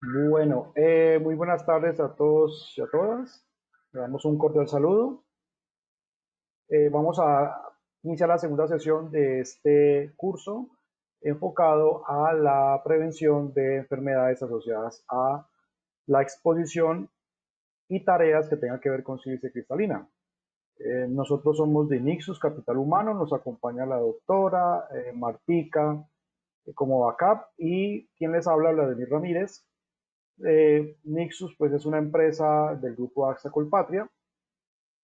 Bueno, muy buenas tardes a todos y a todas. Le damos un cordial saludo. Vamos a iniciar la segunda sesión de este curso enfocado a la prevención de enfermedades asociadas a la exposición y tareas que tengan que ver con sílice cristalina. Nosotros somos de Nixus Capital Humano, nos acompaña la doctora Martica como backup y quien les habla, Vladimir Ramírez. Nixus pues es una empresa del grupo AXA Colpatria,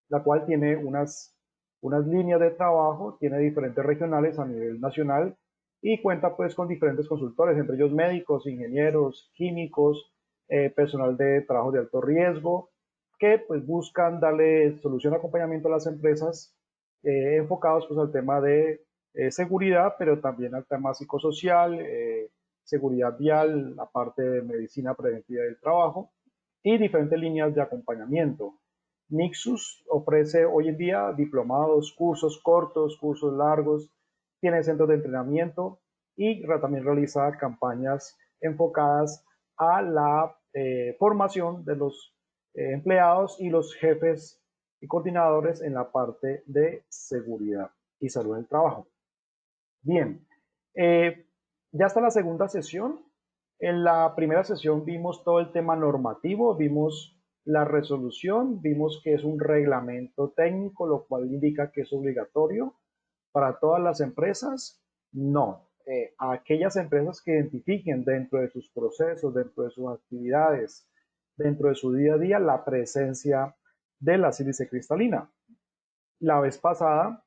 la cual tiene unas líneas de trabajo, tiene diferentes regionales a nivel nacional y cuenta pues con diferentes consultores, entre ellos médicos, ingenieros, químicos, personal de trabajo de alto riesgo, que pues buscan darle solución y acompañamiento a las empresas enfocados pues al tema de seguridad, pero también al tema psicosocial, seguridad vial, la parte de medicina preventiva del trabajo y diferentes líneas de acompañamiento. Nixus ofrece hoy en día diplomados, cursos cortos, cursos largos, tiene centros de entrenamiento y también realiza campañas enfocadas a la formación de los empleados y los jefes y coordinadores en la parte de seguridad y salud en el trabajo. Bien, eh, ya está la segunda sesión. En la primera sesión vimos todo el tema normativo, vimos la resolución, vimos que es un reglamento técnico, lo cual indica que es obligatorio para todas las empresas. No, aquellas empresas que identifiquen dentro de sus procesos, dentro de sus actividades, dentro de su día a día, la presencia de la sílice cristalina. La vez pasada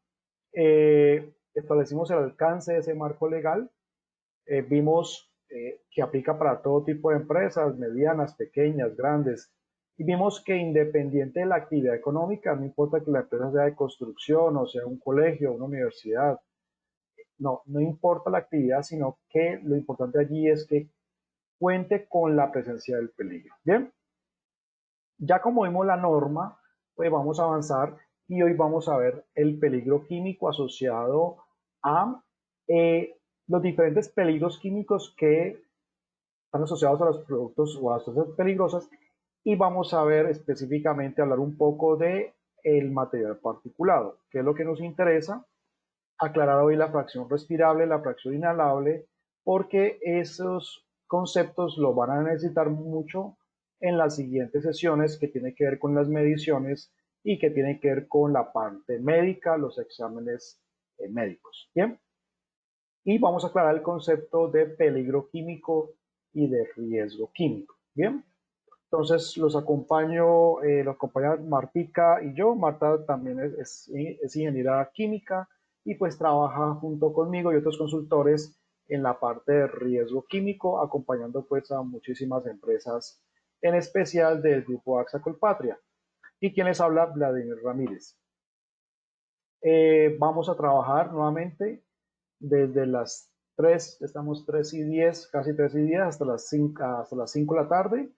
establecimos el alcance de ese marco legal, vimos que aplica para todo tipo de empresas, medianas, pequeñas, grandes, y vimos que independiente de la actividad económica, no importa que la empresa sea de construcción o sea un colegio, una universidad, no importa la actividad, sino que lo importante allí es que cuente con la presencia del peligro. Bien, ya como vimos la norma, pues vamos a avanzar y hoy vamos a ver el peligro químico asociado a los diferentes peligros químicos que están asociados a los productos o a las sustancias peligrosas y vamos a ver específicamente, hablar un poco de el material particulado, que es lo que nos interesa, aclarar hoy la fracción respirable, la fracción inhalable, porque esos conceptos los van a necesitar mucho en las siguientes sesiones que tienen que ver con las mediciones y que tienen que ver con la parte médica, los exámenes médicos. Bien, y vamos a aclarar el concepto de peligro químico y de riesgo químico. Bien, entonces los acompaña Martica y yo. Marta también es ingeniera química y pues trabaja junto conmigo y otros consultores en la parte de riesgo químico, acompañando pues a muchísimas empresas, en especial del grupo AXA Colpatria. Y quien les habla, Vladimir Ramírez. Vamos a trabajar nuevamente desde las 3, estamos 3 y 10, casi 3 y 10, hasta las 5 de la tarde.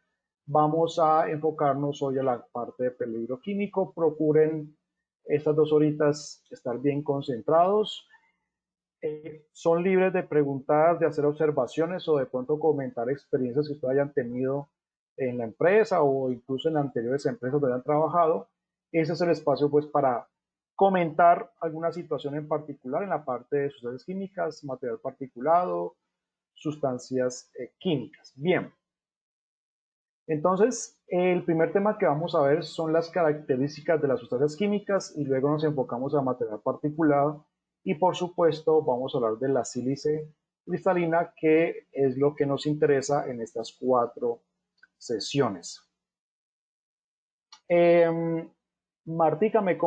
Vamos a enfocarnos hoy a la parte de peligro químico. Procuren estas 2 horitas estar bien concentrados. Son libres de preguntar, de hacer observaciones o de pronto comentar experiencias que ustedes hayan tenido en la empresa o incluso en anteriores empresas donde han trabajado. Ese es el espacio pues para comentar alguna situación en particular en la parte de sustancias químicas, material particulado, sustancias químicas. Bien, entonces el primer tema que vamos a ver son las características de las sustancias químicas y luego nos enfocamos a material particulado y por supuesto vamos a hablar de la sílice cristalina, que es lo que nos interesa en estas 4 sesiones. Martica, ¿me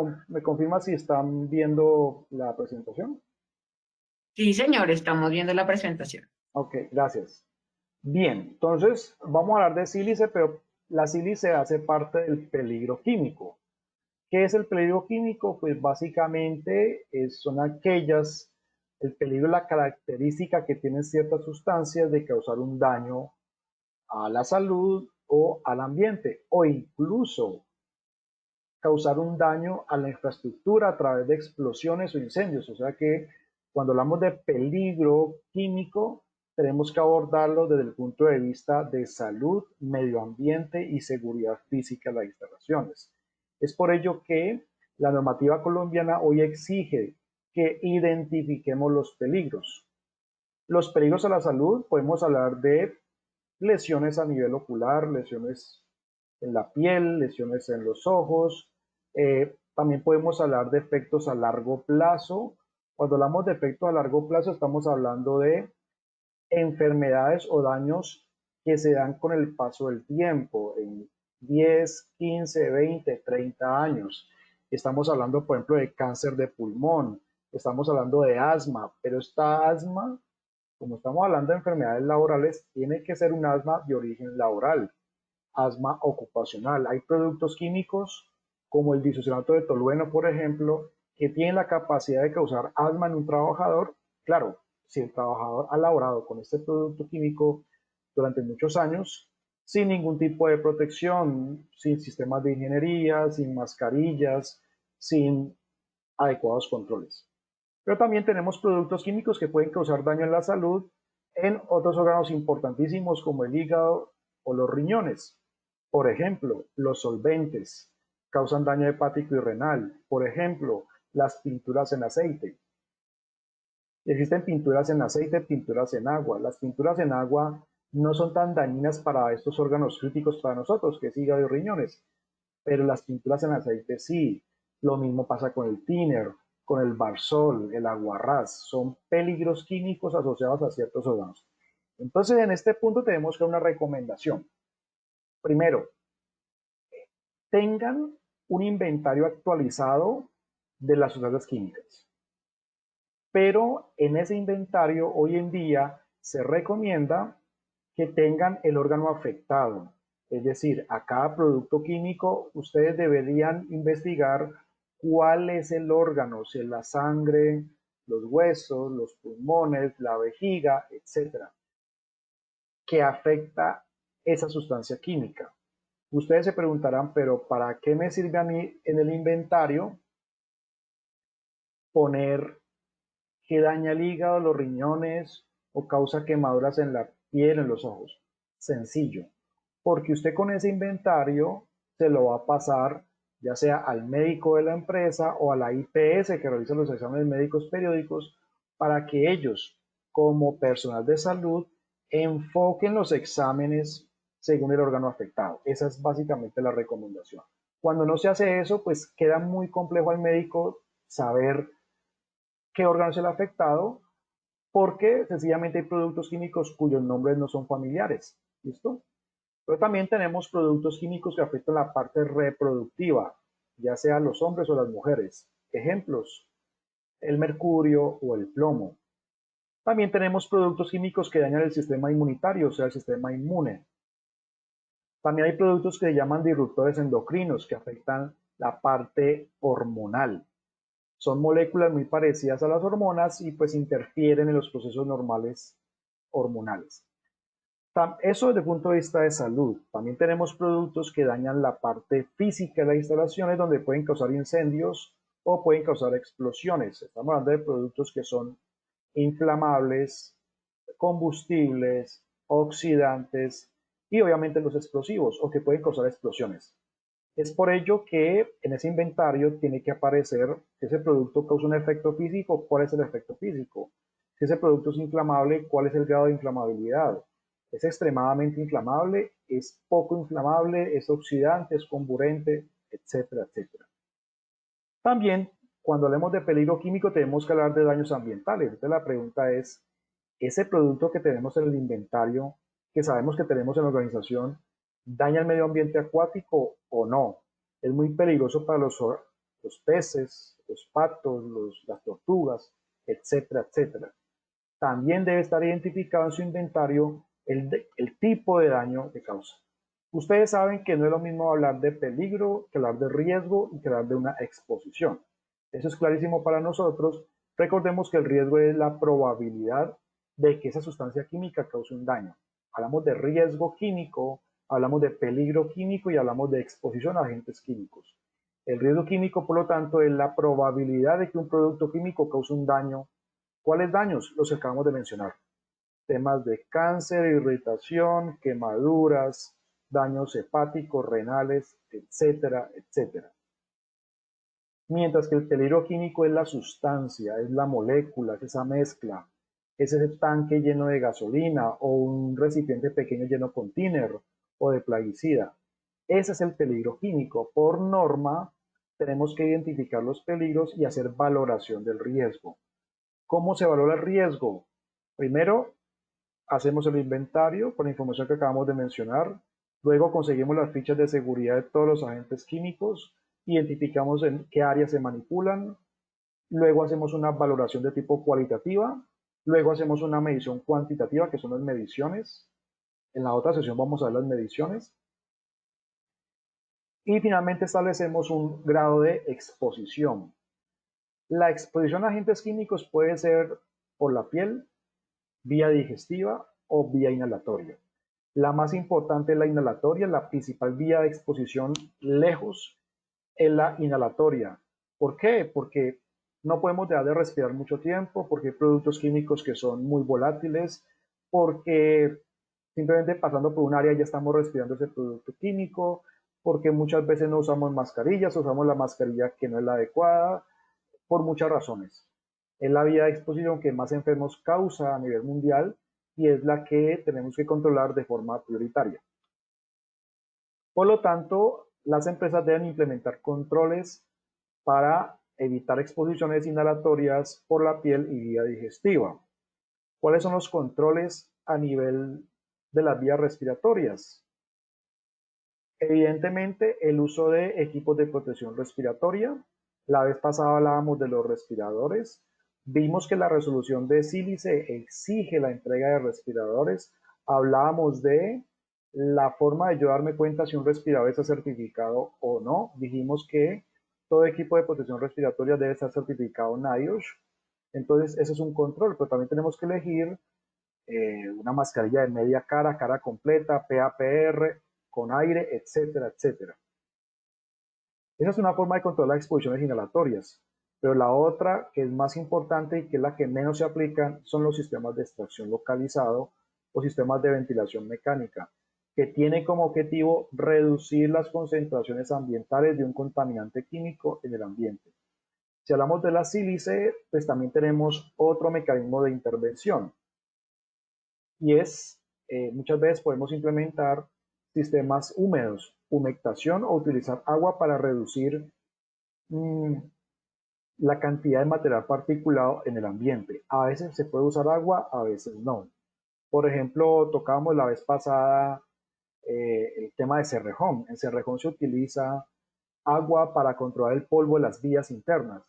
confirma si están viendo la presentación? Sí, señor, estamos viendo la presentación. Ok, gracias. Bien, entonces vamos a hablar de sílice, pero la sílice hace parte del peligro químico. ¿Qué es el peligro químico? Pues básicamente son aquellas, el peligro es la característica que tienen ciertas sustancias de causar un daño a la salud o al ambiente, o incluso causar un daño a la infraestructura a través de explosiones o incendios. O sea que cuando hablamos de peligro químico, tenemos que abordarlo desde el punto de vista de salud, medio ambiente y seguridad física de las instalaciones. Es por ello que la normativa colombiana hoy exige que identifiquemos los peligros. Los peligros a la salud, podemos hablar de lesiones a nivel ocular, lesiones en la piel, lesiones en los ojos. También podemos hablar de efectos a largo plazo. Cuando hablamos de efectos a largo plazo, estamos hablando de enfermedades o daños que se dan con el paso del tiempo, en 10, 15, 20, 30 años. Estamos hablando, por ejemplo, de cáncer de pulmón, estamos hablando de asma, pero esta asma, como estamos hablando de enfermedades laborales, tiene que ser un asma de origen laboral, asma ocupacional. Hay productos químicos como el disocionato de tolueno, por ejemplo, que tienen la capacidad de causar asma en un trabajador. Claro, si el trabajador ha laborado con este producto químico durante muchos años, sin ningún tipo de protección, sin sistemas de ingeniería, sin mascarillas, sin adecuados controles. Pero también tenemos productos químicos que pueden causar daño en la salud en otros órganos importantísimos como el hígado o los riñones. Por ejemplo, los solventes causan daño hepático y renal. Por ejemplo, las pinturas en aceite. Existen pinturas en aceite, pinturas en agua. Las pinturas en agua no son tan dañinas para estos órganos críticos para nosotros, que es hígado y riñones, pero las pinturas en aceite sí. Lo mismo pasa con el thinner, con el barsol, el aguarrás. Son peligros químicos asociados a ciertos órganos. Entonces, en este punto tenemos que una recomendación. Primero, tengan un inventario actualizado de las sustancias químicas. Pero en ese inventario hoy en día se recomienda que tengan el órgano afectado. Es decir, a cada producto químico ustedes deberían investigar cuál es el órgano, si es la sangre, los huesos, los pulmones, la vejiga, etcétera, que afecta esa sustancia química. Ustedes se preguntarán, pero ¿para qué me sirve a mí en el inventario poner que daña el hígado, los riñones o causa quemaduras en la piel, en los ojos? Sencillo, porque usted con ese inventario se lo va a pasar ya sea al médico de la empresa o a la IPS que realiza los exámenes médicos periódicos para que ellos, como personal de salud, enfoquen los exámenes según el órgano afectado. Esa es básicamente la recomendación. Cuando no se hace eso, pues queda muy complejo al médico saber qué órgano es el afectado, porque sencillamente hay productos químicos cuyos nombres no son familiares. ¿Listo? Pero también tenemos productos químicos que afectan la parte reproductiva, ya sea los hombres o las mujeres. Ejemplos, el mercurio o el plomo. También tenemos productos químicos que dañan el sistema inmunitario, o sea, el sistema inmune. También hay productos que se llaman disruptores endocrinos que afectan la parte hormonal. Son moléculas muy parecidas a las hormonas y pues interfieren en los procesos normales hormonales. Eso desde el punto de vista de salud. También tenemos productos que dañan la parte física de las instalaciones donde pueden causar incendios o pueden causar explosiones. Estamos hablando de productos que son inflamables, combustibles, oxidantes y obviamente los explosivos o que pueden causar explosiones. Es por ello que en ese inventario tiene que aparecer si ese producto causa un efecto físico, cuál es el efecto físico. Si ese producto es inflamable, cuál es el grado de inflamabilidad. Es extremadamente inflamable, es poco inflamable, es oxidante, es comburente, etcétera, etcétera. También, cuando hablemos de peligro químico, tenemos que hablar de daños ambientales. Entonces la pregunta es, ¿ese producto que tenemos en el inventario, que sabemos que tenemos en la organización, daña el medio ambiente acuático o no? Es muy peligroso para los peces, los patos, las tortugas, etcétera, etcétera. También debe estar identificado en su inventario el tipo de daño que causa. Ustedes saben que no es lo mismo hablar de peligro que hablar de riesgo y que hablar de una exposición. Eso es clarísimo para nosotros. Recordemos que el riesgo es la probabilidad de que esa sustancia química cause un daño. Hablamos de riesgo químico, hablamos de peligro químico y hablamos de exposición a agentes químicos. El riesgo químico, por lo tanto, es la probabilidad de que un producto químico cause un daño. ¿Cuáles daños? Los que acabamos de mencionar. temas de cáncer, irritación, quemaduras, daños hepáticos, renales, etcétera, etcétera. Mientras que el peligro químico es la sustancia, es la molécula, es esa mezcla, es ese tanque lleno de gasolina o un recipiente pequeño lleno con thinner o de plaguicida. Ese es el peligro químico. Por norma, tenemos que identificar los peligros y hacer valoración del riesgo. ¿Cómo se valora el riesgo? Primero, hacemos el inventario con la información que acabamos de mencionar. Luego conseguimos las fichas de seguridad de todos los agentes químicos, identificamos en qué áreas se manipulan, luego hacemos una valoración de tipo cualitativa, luego hacemos una medición cuantitativa, que son las mediciones. En la otra sesión vamos a ver las mediciones. Y finalmente establecemos un grado de exposición. La exposición a agentes químicos puede ser por la piel, vía digestiva o vía inhalatoria. La más importante es la inhalatoria, la principal vía de exposición lejos es la inhalatoria. ¿Por qué? Porque no podemos dejar de respirar mucho tiempo, porque hay productos químicos que son muy volátiles, porque simplemente pasando por un área ya estamos respirando ese producto químico, porque muchas veces no usamos mascarillas, usamos la mascarilla que no es la adecuada, por muchas razones. Es la vía de exposición que más enfermos causa a nivel mundial y es la que tenemos que controlar de forma prioritaria. Por lo tanto, las empresas deben implementar controles para evitar exposiciones inhalatorias por la piel y vía digestiva. ¿Cuáles son los controles a nivel de las vías respiratorias? Evidentemente, el uso de equipos de protección respiratoria. La vez pasada hablábamos de los respiradores. Vimos que la resolución de sílice exige la entrega de respiradores. Hablábamos de la forma de yo darme cuenta si un respirador está certificado o no. Dijimos que todo equipo de protección respiratoria debe estar certificado NIOSH. Entonces, ese es un control, pero también tenemos que elegir una mascarilla de media cara, cara completa, PAPR, con aire, etcétera, etcétera. Esa es una forma de controlar las exposiciones inhalatorias, pero la otra, que es más importante y que es la que menos se aplican, son los sistemas de extracción localizado o sistemas de ventilación mecánica, que tiene como objetivo reducir las concentraciones ambientales de un contaminante químico en el ambiente. Si hablamos de la sílice, pues también tenemos otro mecanismo de intervención, y es, muchas veces podemos implementar sistemas húmedos, humectación o utilizar agua para reducir mmm, la cantidad de material particulado en el ambiente. A veces se puede usar agua, a veces no. Por ejemplo, tocábamos la vez pasada el tema de Cerrejón. En Cerrejón se utiliza agua para controlar el polvo de las vías internas.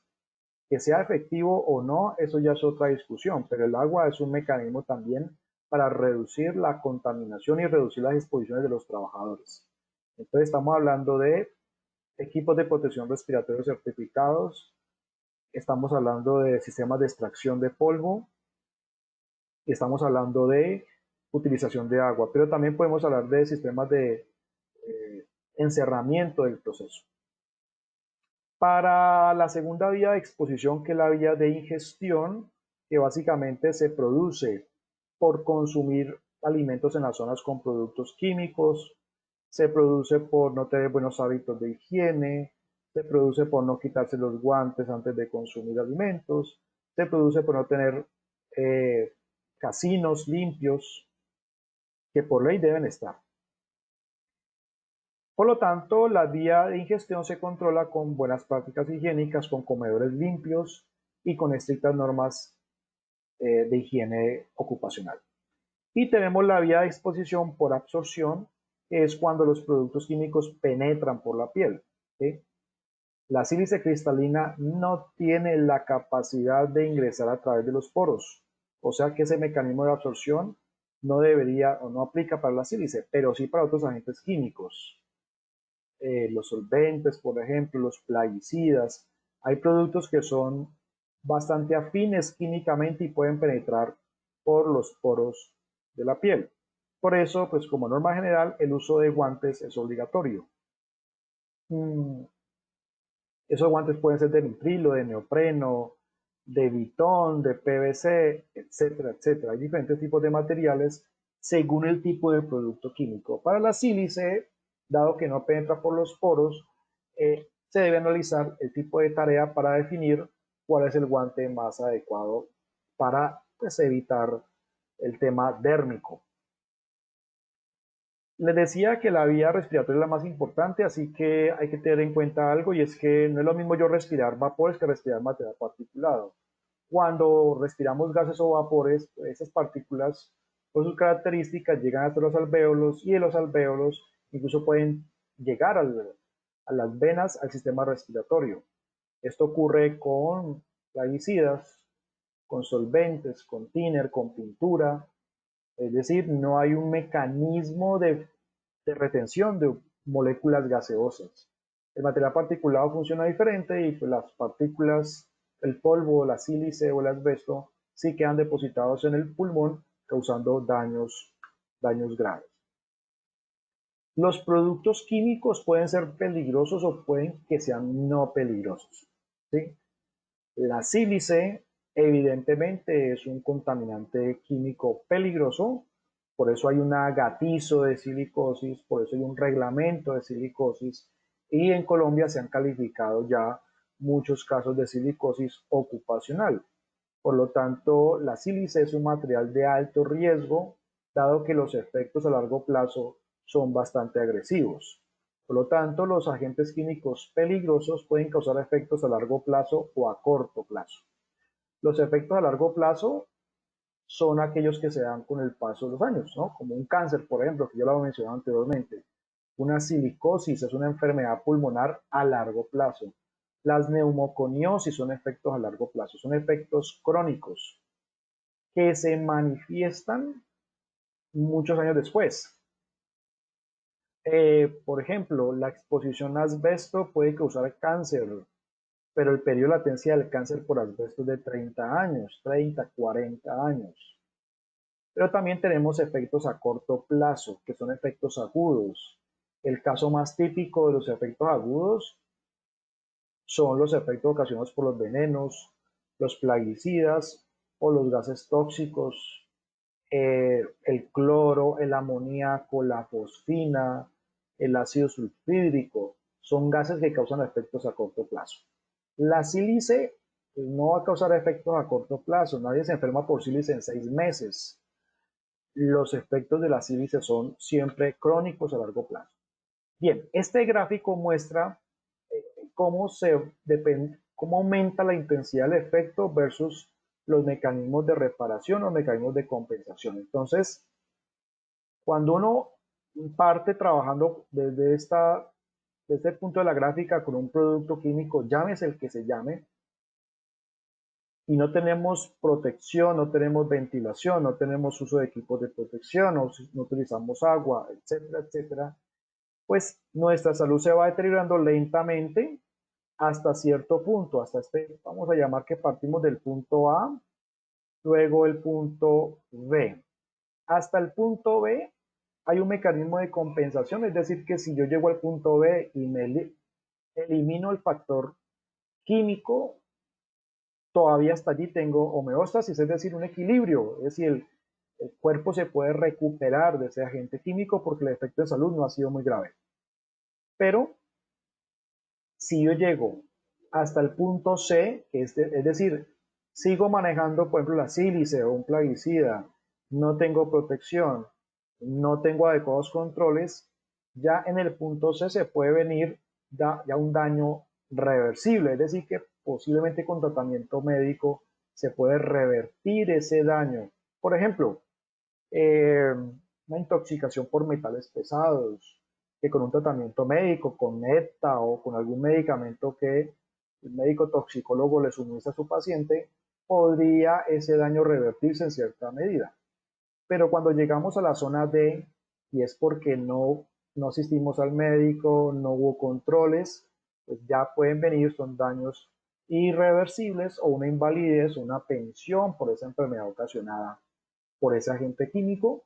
Que sea efectivo o no, eso ya es otra discusión, pero el agua es un mecanismo también para reducir la contaminación y reducir las exposiciones de los trabajadores. Entonces estamos hablando de equipos de protección respiratoria certificados, estamos hablando de sistemas de extracción de polvo, estamos hablando de utilización de agua, pero también podemos hablar de sistemas de encerramiento del proceso. Para la segunda vía de exposición, que es la vía de ingestión, que básicamente se produce por consumir alimentos en las zonas con productos químicos, se produce por no tener buenos hábitos de higiene, se produce por no quitarse los guantes antes de consumir alimentos, se produce por no tener casinos limpios, que por ley deben estar. Por lo tanto, la vía de ingestión se controla con buenas prácticas higiénicas, con comedores limpios y con estrictas normas de higiene ocupacional. Y tenemos la vía de exposición por absorción, que es cuando los productos químicos penetran por la piel. ¿Sí? La sílice cristalina no tiene la capacidad de ingresar a través de los poros, o sea que ese mecanismo de absorción no debería o no aplica para la sílice, pero sí para otros agentes químicos. Los solventes, por ejemplo, los plaguicidas. Hay productos que son bastante afines químicamente y pueden penetrar por los poros de la piel. Por eso, pues como norma general, el uso de guantes es obligatorio. Esos guantes pueden ser de nitrilo, de neopreno, de Vitón, de PVC, etcétera, etcétera. Hay diferentes tipos de materiales según el tipo de producto químico. Para la sílice, dado que no penetra por los poros, se debe analizar el tipo de tarea para definir cuál es el guante más adecuado para, pues, evitar el tema dérmico. Les decía que la vía respiratoria es la más importante, así que hay que tener en cuenta algo, y es que no es lo mismo yo respirar vapores que respirar material particulado. Cuando respiramos gases o vapores, esas partículas, por sus características, llegan hasta los alvéolos, y de los alvéolos incluso pueden llegar a las venas, al sistema respiratorio. Esto ocurre con plaguicidas, con solventes, con thinner, con pintura. Es decir, no hay un mecanismo de retención de moléculas gaseosas. El material particulado funciona diferente, y pues las partículas, el polvo, la sílice o el asbesto, sí quedan depositados en el pulmón, causando daños graves. Los productos químicos pueden ser peligrosos o pueden que sean no peligrosos, ¿sí? La sílice evidentemente es un contaminante químico peligroso, por eso hay un gatizo de silicosis, por eso hay un reglamento de silicosis, y en Colombia se han calificado ya muchos casos de silicosis ocupacional. Por lo tanto, la sílice es un material de alto riesgo, dado que los efectos a largo plazo son bastante agresivos. Por lo tanto, los agentes químicos peligrosos pueden causar efectos a largo plazo o a corto plazo. Los efectos a largo plazo son aquellos que se dan con el paso de los años, ¿no? Como un cáncer, por ejemplo, que yo lo había mencionado anteriormente. Una silicosis es una enfermedad pulmonar a largo plazo. Las neumoconiosis son efectos a largo plazo, son efectos crónicos que se manifiestan muchos años después. Por ejemplo, la exposición a asbesto puede causar cáncer, pero el periodo de latencia del cáncer por asbesto es de 30 años, 30, 40 años. Pero también tenemos efectos a corto plazo, que son efectos agudos. El caso más típico de los efectos agudos son los efectos ocasionados por los venenos, los plaguicidas o los gases tóxicos, el cloro, el amoníaco, la fosfina, el ácido sulfídrico. Son gases que causan efectos a corto plazo. La sílice, pues, no va a causar efectos a corto plazo. Nadie se enferma por sílice en 6 meses. Los efectos de la sílice son siempre crónicos a largo plazo. Bien, este gráfico muestra cómo, cómo aumenta la intensidad del efecto versus los mecanismos de reparación o mecanismos de compensación. Entonces, cuando uno parte trabajando desde este punto de la gráfica con un producto químico, llámese el que se llame, y no tenemos protección, no tenemos ventilación, no tenemos uso de equipos de protección, no utilizamos agua, etcétera, etcétera, pues nuestra salud se va deteriorando lentamente hasta cierto punto, hasta vamos a llamar que partimos del punto A, luego el punto B. Hasta el punto B hay un mecanismo de compensación, es decir, que si yo llego al punto B y me elimino el factor químico, todavía hasta allí tengo homeostasis, es decir, un equilibrio, es decir, el cuerpo se puede recuperar de ese agente químico porque el efecto de salud no ha sido muy grave. Pero si yo llego hasta el punto C, es decir, sigo manejando, por ejemplo, la sílice o un plaguicida, no tengo protección, no tengo adecuados controles, ya en el punto C se puede venir ya un daño reversible, es decir, que posiblemente con tratamiento médico se puede revertir ese daño. Por ejemplo, una intoxicación por metales pesados, que con un tratamiento médico, con ETA o con algún medicamento que el médico toxicólogo le suministra a su paciente, podría ese daño revertirse en cierta medida. Pero cuando llegamos a la zona D, y es porque no asistimos al médico, no hubo controles, pues ya pueden venir, son daños irreversibles o una invalidez o una pensión por esa enfermedad ocasionada por ese agente químico,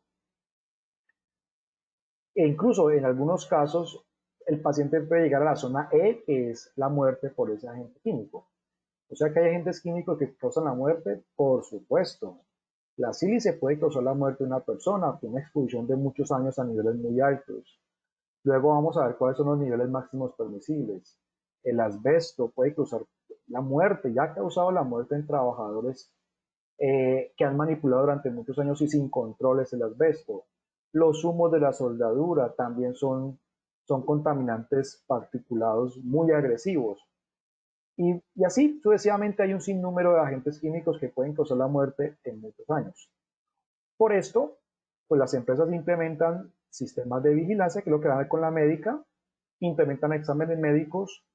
e incluso en algunos casos el paciente puede llegar a la zona E, que es la muerte por ese agente químico. O sea que hay agentes químicos que causan la muerte, por supuesto. La sílice puede causar la muerte de una persona con una exposición de muchos años a niveles muy altos. Luego vamos a ver cuáles son los niveles máximos permisibles. El asbesto puede causar la muerte, ya ha causado la muerte en trabajadores que han manipulado durante muchos años y sin controles el asbesto. Los humos de la soldadura también son contaminantes particulados muy agresivos. Y así sucesivamente hay un sinnúmero de agentes químicos que pueden causar la muerte en muchos años. Por esto, pues las empresas implementan sistemas de vigilancia, que es lo que van a ver con la médica, implementan exámenes médicos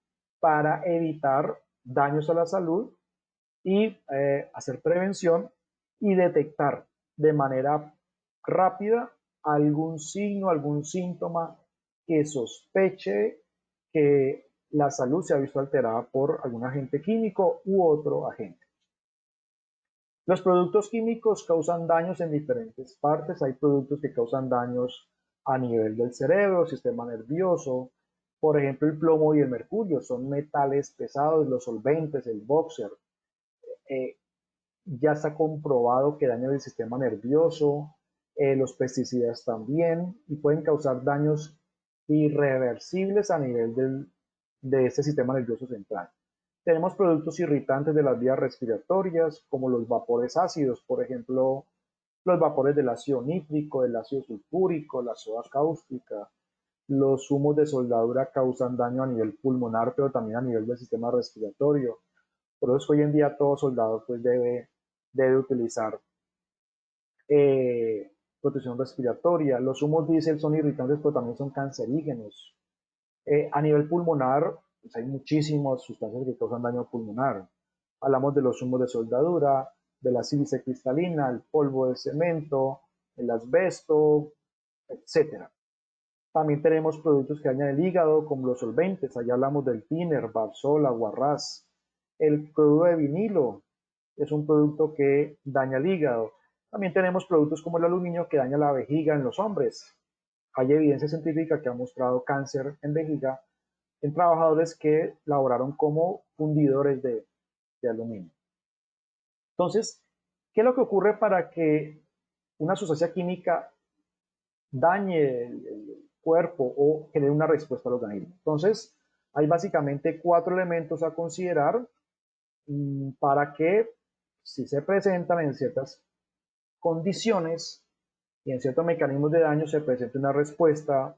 para evitar daños a la salud y hacer prevención y detectar de manera rápida algún signo, algún síntoma que sospeche que la salud se ha visto alterada por algún agente químico u otro agente. Los productos químicos causan daños en diferentes partes. Hay productos que causan daños a nivel del cerebro, sistema nervioso. Por ejemplo, el plomo y el mercurio son metales pesados, los solventes, el boxer. Eh, ya está comprobado que dañan el sistema nervioso, los pesticidas también, y pueden causar daños irreversibles a nivel de este sistema nervioso central. Tenemos productos irritantes de las vías respiratorias, como los vapores ácidos, por ejemplo, los vapores del ácido nítrico, del ácido sulfúrico, la soda cáustica. Los humos de soldadura causan daño a nivel pulmonar, pero también a nivel del sistema respiratorio. Por eso es que hoy en día todo soldado pues, debe utilizar protección respiratoria. Los humos diésel son irritantes, pero también son cancerígenos. A nivel pulmonar, pues hay muchísimas sustancias que causan daño pulmonar. Hablamos de los humos de soldadura, de la sílice cristalina, el polvo de cemento, el asbesto, etcétera. También tenemos productos que dañan el hígado, como los solventes. Allá hablamos del tiner, Barzola, Guarrás. El cloruro de vinilo es un producto que daña el hígado. También tenemos productos como el aluminio que daña la vejiga en los hombres. Hay evidencia científica que ha mostrado cáncer en vejiga en trabajadores que laboraron como fundidores de aluminio. Entonces, ¿qué es lo que ocurre para que una sustancia química dañe el cuerpo o genere una respuesta al organismo? Entonces, hay básicamente 4 elementos a considerar para que, si se presentan en ciertas condiciones y en ciertos mecanismos de daño, se presente una respuesta.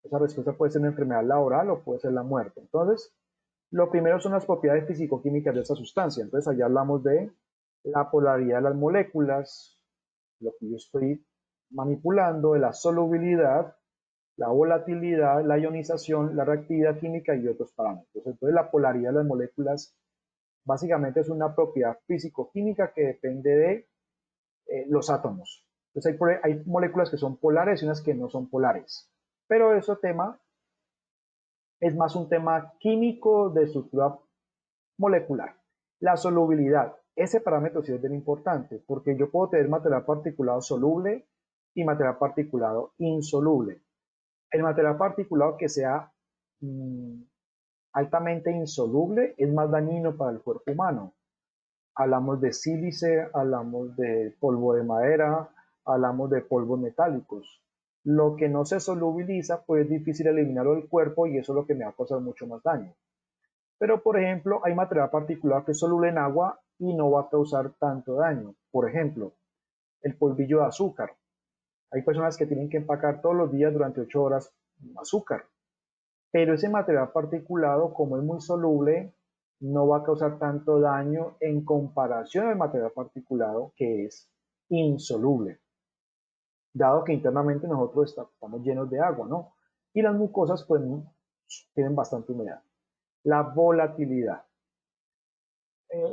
Esa respuesta puede ser una enfermedad laboral o puede ser la muerte. Entonces, lo primero son las propiedades físico-químicas de esa sustancia. Entonces, allá hablamos de la polaridad de las moléculas, lo que yo estoy manipulando, de la solubilidad, la volatilidad, la ionización, la reactividad química y otros parámetros. Entonces, la polaridad de las moléculas básicamente es una propiedad físico-química que depende de los átomos. Entonces, hay moléculas que son polares y unas que no son polares. Pero ese tema es más un tema químico de estructura molecular. La solubilidad, ese parámetro sí es bien importante, porque yo puedo tener material particulado soluble y material particulado insoluble. El material particulado que sea altamente insoluble es más dañino para el cuerpo humano. Hablamos de sílice, hablamos de polvo de madera, hablamos de polvos metálicos. Lo que no se solubiliza, pues es difícil eliminarlo del cuerpo y eso es lo que me va a causar mucho más daño. Pero, por ejemplo, hay material particular que es soluble en agua y no va a causar tanto daño. Por ejemplo, el polvillo de azúcar. Hay personas que tienen que empacar todos los días durante 8 horas azúcar. Pero ese material particulado, como es muy soluble, no va a causar tanto daño en comparación al material particulado que es insoluble, dado que internamente nosotros estamos llenos de agua, ¿no? Y las mucosas pues tienen bastante humedad. La volatilidad.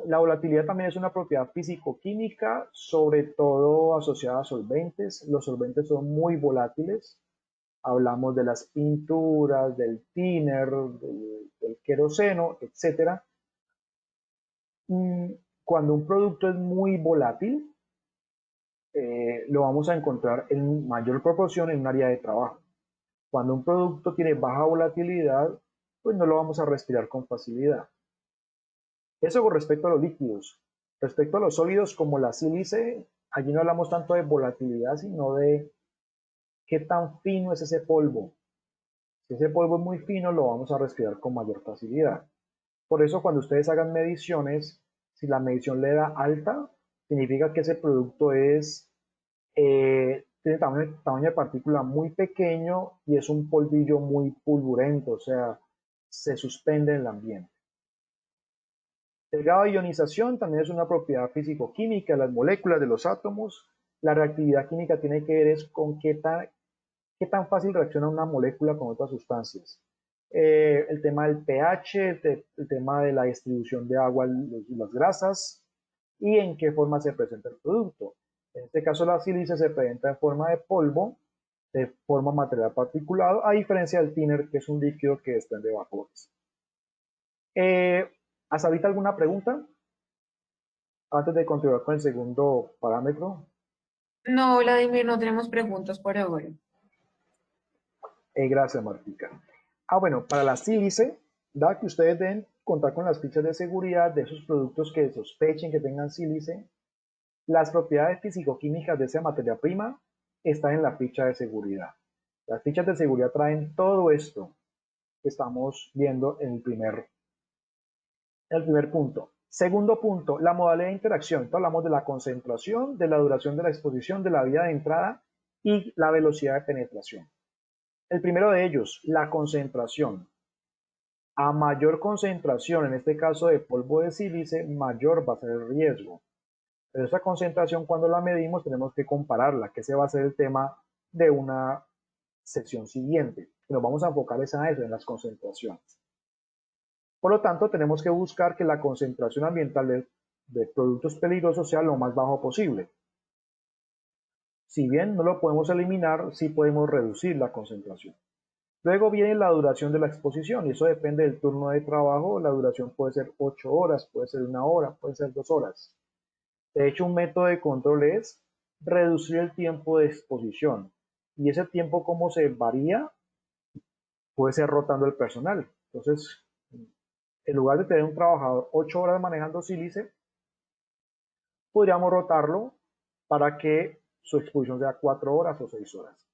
La volatilidad también es una propiedad físico-química, sobre todo asociada a solventes. Los solventes son muy volátiles. Hablamos de las pinturas, del thinner, del queroseno, etcétera. Cuando un producto es muy volátil, lo vamos a encontrar en mayor proporción en un área de trabajo. Cuando un producto tiene baja volatilidad, pues no lo vamos a respirar con facilidad. Eso con respecto a los líquidos. Respecto a los sólidos como la sílice, allí no hablamos tanto de volatilidad, sino de qué tan fino es ese polvo. Si ese polvo es muy fino, lo vamos a respirar con mayor facilidad. Por eso cuando ustedes hagan mediciones, si la medición le da alta, significa que ese producto tiene tamaño de partícula muy pequeño y es un polvillo muy pulgurento, o sea, se suspende en el ambiente. El grado de ionización también es una propiedad físico-química de las moléculas de los átomos. La reactividad química tiene que ver es con qué tan fácil reacciona una molécula con otras sustancias. El tema del pH, el tema de la distribución de agua y las grasas y en qué forma se presenta el producto. En este caso la sílice se presenta en forma de polvo, de forma material particulado, a diferencia del thinner, que es un líquido que desprende vapores. ¿Hasta ahorita alguna pregunta? Antes de continuar con el segundo parámetro. No, Vladimir, no tenemos preguntas por ahora. Gracias, Martica. Bueno, para la sílice, da que ustedes deben contar con las fichas de seguridad de esos productos que sospechen que tengan sílice. Las propiedades físico-químicas de esa materia prima están en la ficha de seguridad. Las fichas de seguridad traen todo esto que estamos viendo en el primer punto. Segundo punto, la modalidad de interacción. Entonces hablamos de la concentración, de la duración de la exposición, de la vía de entrada y la velocidad de penetración. El primero de ellos, la concentración. A mayor concentración, en este caso de polvo de sílice, mayor va a ser el riesgo. Pero esa concentración, cuando la medimos, tenemos que compararla, que ese va a ser el tema de una sección siguiente. Nos vamos a enfocar en eso, en las concentraciones. Por lo tanto, tenemos que buscar que la concentración ambiental de productos peligrosos sea lo más bajo posible. Si bien no lo podemos eliminar, sí podemos reducir la concentración. Luego viene la duración de la exposición y eso depende del turno de trabajo. La duración puede ser 8 horas, puede ser 1 hora, puede ser 2 horas. De hecho, un método de control es reducir el tiempo de exposición. Y ese tiempo, ¿cómo se varía? Puede ser rotando el personal. Entonces, en lugar de tener un trabajador 8 horas manejando sílice, podríamos rotarlo para que su exposición sea 4 horas o 6 horas.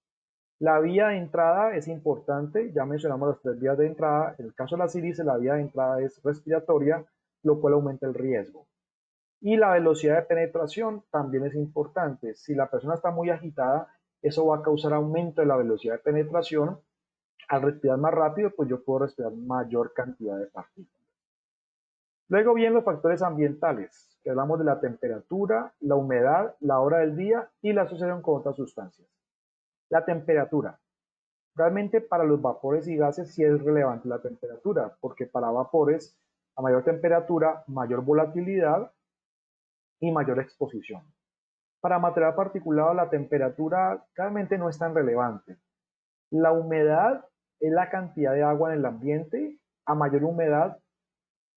La vía de entrada es importante, ya mencionamos las 3 vías de entrada. En el caso de la sílice, la vía de entrada es respiratoria, lo cual aumenta el riesgo. Y la velocidad de penetración también es importante. Si la persona está muy agitada, eso va a causar aumento de la velocidad de penetración. Al respirar más rápido, pues yo puedo respirar mayor cantidad de partículas. Luego vienen los factores ambientales, que hablamos de la temperatura, la humedad, la hora del día y la asociación con otras sustancias. La temperatura. Realmente para los vapores y gases sí es relevante la temperatura, porque para vapores, a mayor temperatura, mayor volatilidad y mayor exposición. Para material particulado, la temperatura realmente no es tan relevante. La humedad es la cantidad de agua en el ambiente. A mayor humedad,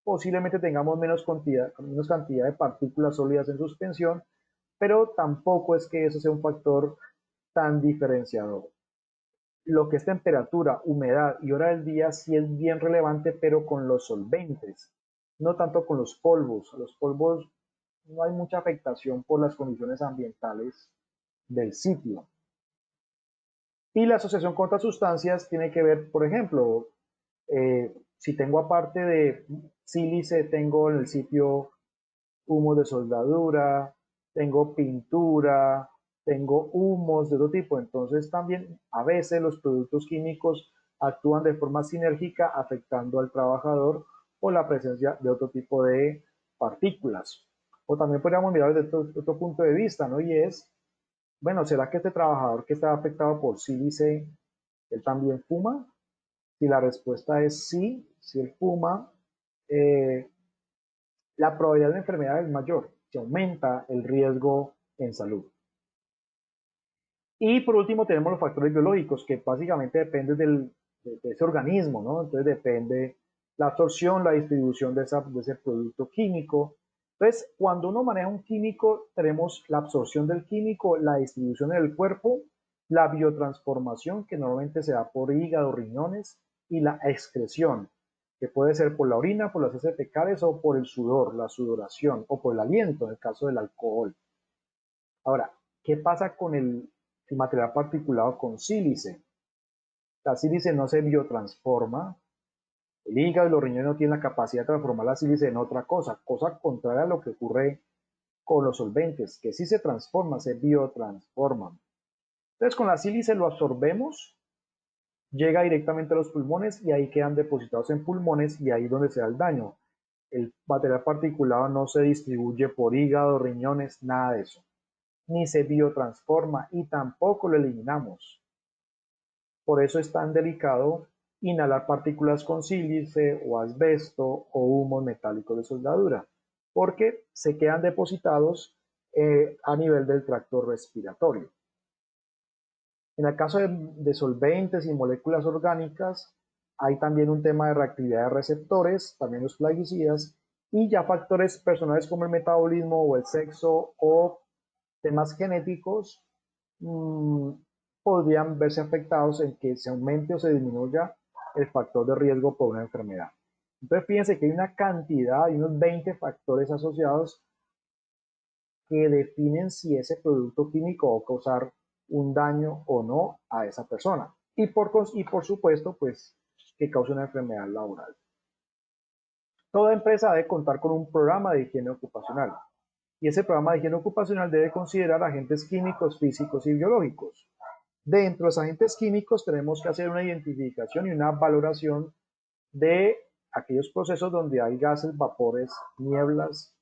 posiblemente tengamos menos cantidad de partículas sólidas en suspensión, pero tampoco es que eso sea un factor tan diferenciador. Lo que es temperatura, humedad y hora del día sí es bien relevante, pero con los solventes, no tanto con los polvos. Los polvos no hay mucha afectación por las condiciones ambientales del sitio. Y la asociación con otras sustancias tiene que ver, por ejemplo, si tengo aparte de sílice, tengo en el sitio humos de soldadura, tengo pintura, tengo humos de otro tipo. Entonces también a veces los productos químicos actúan de forma sinérgica afectando al trabajador por la presencia de otro tipo de partículas. O también podríamos mirar desde otro punto de vista, ¿no? Y es, bueno, ¿será que este trabajador que está afectado por sílice, él también fuma? Si la respuesta es sí, si él fuma, eh, la probabilidad de enfermedad es mayor, se aumenta el riesgo en salud. Y por último tenemos los factores biológicos, que básicamente dependen de ese organismo, ¿no? Entonces depende la absorción, la distribución de ese producto químico. Entonces, cuando uno maneja un químico, tenemos la absorción del químico, la distribución en el cuerpo, la biotransformación, que normalmente se da por hígado, riñones, y la excreción. que puede ser por la orina, por las heces fecales o por el sudor, la sudoración, o por el aliento, en el caso del alcohol. Ahora, ¿qué pasa con el material particulado con sílice? La sílice no se biotransforma, el hígado y los riñones no tienen la capacidad de transformar la sílice en otra cosa contraria a lo que ocurre con los solventes, que sí se transforman, se biotransforman. Entonces, con la sílice lo absorbemos, llega directamente a los pulmones y ahí quedan depositados en pulmones y ahí es donde se da el daño. El material particulado no se distribuye por hígado, riñones, nada de eso. Ni se biotransforma y tampoco lo eliminamos. Por eso es tan delicado inhalar partículas con sílice o asbesto o humos metálicos de soldadura, porque se quedan depositados a nivel del tracto respiratorio. En el caso de solventes y moléculas orgánicas, hay también un tema de reactividad de receptores, también los plaguicidas, y ya factores personales como el metabolismo o el sexo o temas genéticos mmm, podrían verse afectados en que se aumente o se disminuya el factor de riesgo por una enfermedad. Entonces fíjense que hay una cantidad, hay unos 20 factores asociados que definen si ese producto químico va a causar un daño o no a esa persona. Y por supuesto, pues, que cause una enfermedad laboral. Toda empresa debe contar con un programa de higiene ocupacional. Y ese programa de higiene ocupacional debe considerar agentes químicos, físicos y biológicos. Dentro de los agentes químicos tenemos que hacer una identificación y una valoración de aquellos procesos donde hay gases, vapores, nieblas,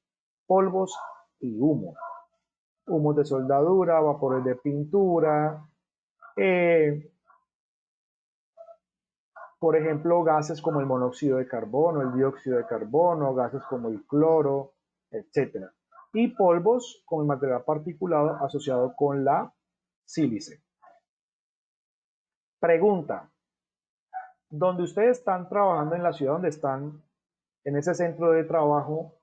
polvos y humo. Humos de soldadura, vapores de pintura, eh, por ejemplo, gases como el monóxido de carbono, el dióxido de carbono, gases como el cloro, etcétera. Y polvos con el material particulado asociado con la sílice. Pregunta, ¿donde ustedes están trabajando en la ciudad donde están, en ese centro de trabajo,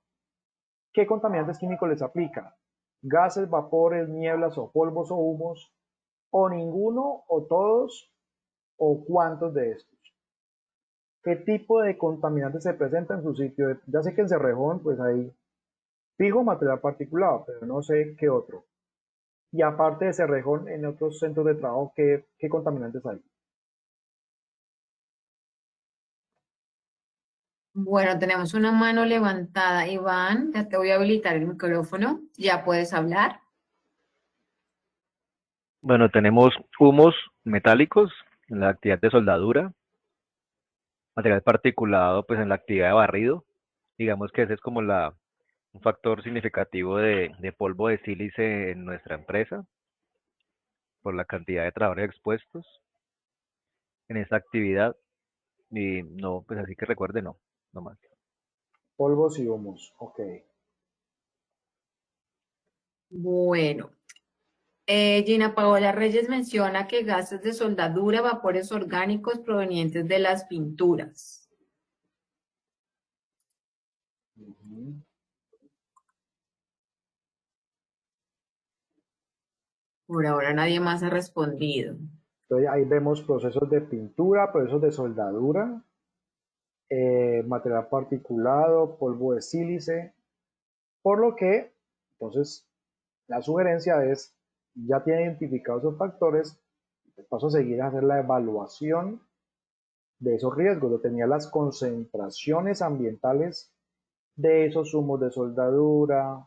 qué contaminantes químicos les aplica? ¿Gases, vapores, nieblas o polvos o humos? ¿O ninguno o todos o cuántos de estos? ¿Qué tipo de contaminantes se presenta en su sitio? Ya sé que en Cerrejón pues hay fijo material particulado, pero no sé qué otro. Y aparte de Cerrejón, en otros centros de trabajo, ¿qué contaminantes hay? Bueno, tenemos una mano levantada. Iván, ya te voy a habilitar el micrófono. Ya puedes hablar. Bueno, tenemos humos metálicos en la actividad de soldadura, material particulado pues en la actividad de barrido. Digamos que ese es como un factor significativo de polvo de sílice en nuestra empresa por la cantidad de trabajadores expuestos en esa actividad. Y no, pues así que recuerde, no, no más. Polvos y humos, ok. Bueno, Gina Paola Reyes menciona que gases de soldadura, vapores orgánicos provenientes de las pinturas. Ujú. Por ahora nadie más ha respondido. Entonces ahí vemos procesos de pintura, procesos de soldadura, material particulado, polvo de sílice, por lo que, entonces, la sugerencia es, ya tiene identificados esos factores, el paso a seguir a hacer la evaluación de esos riesgos, determinar las concentraciones ambientales de esos humos de soldadura,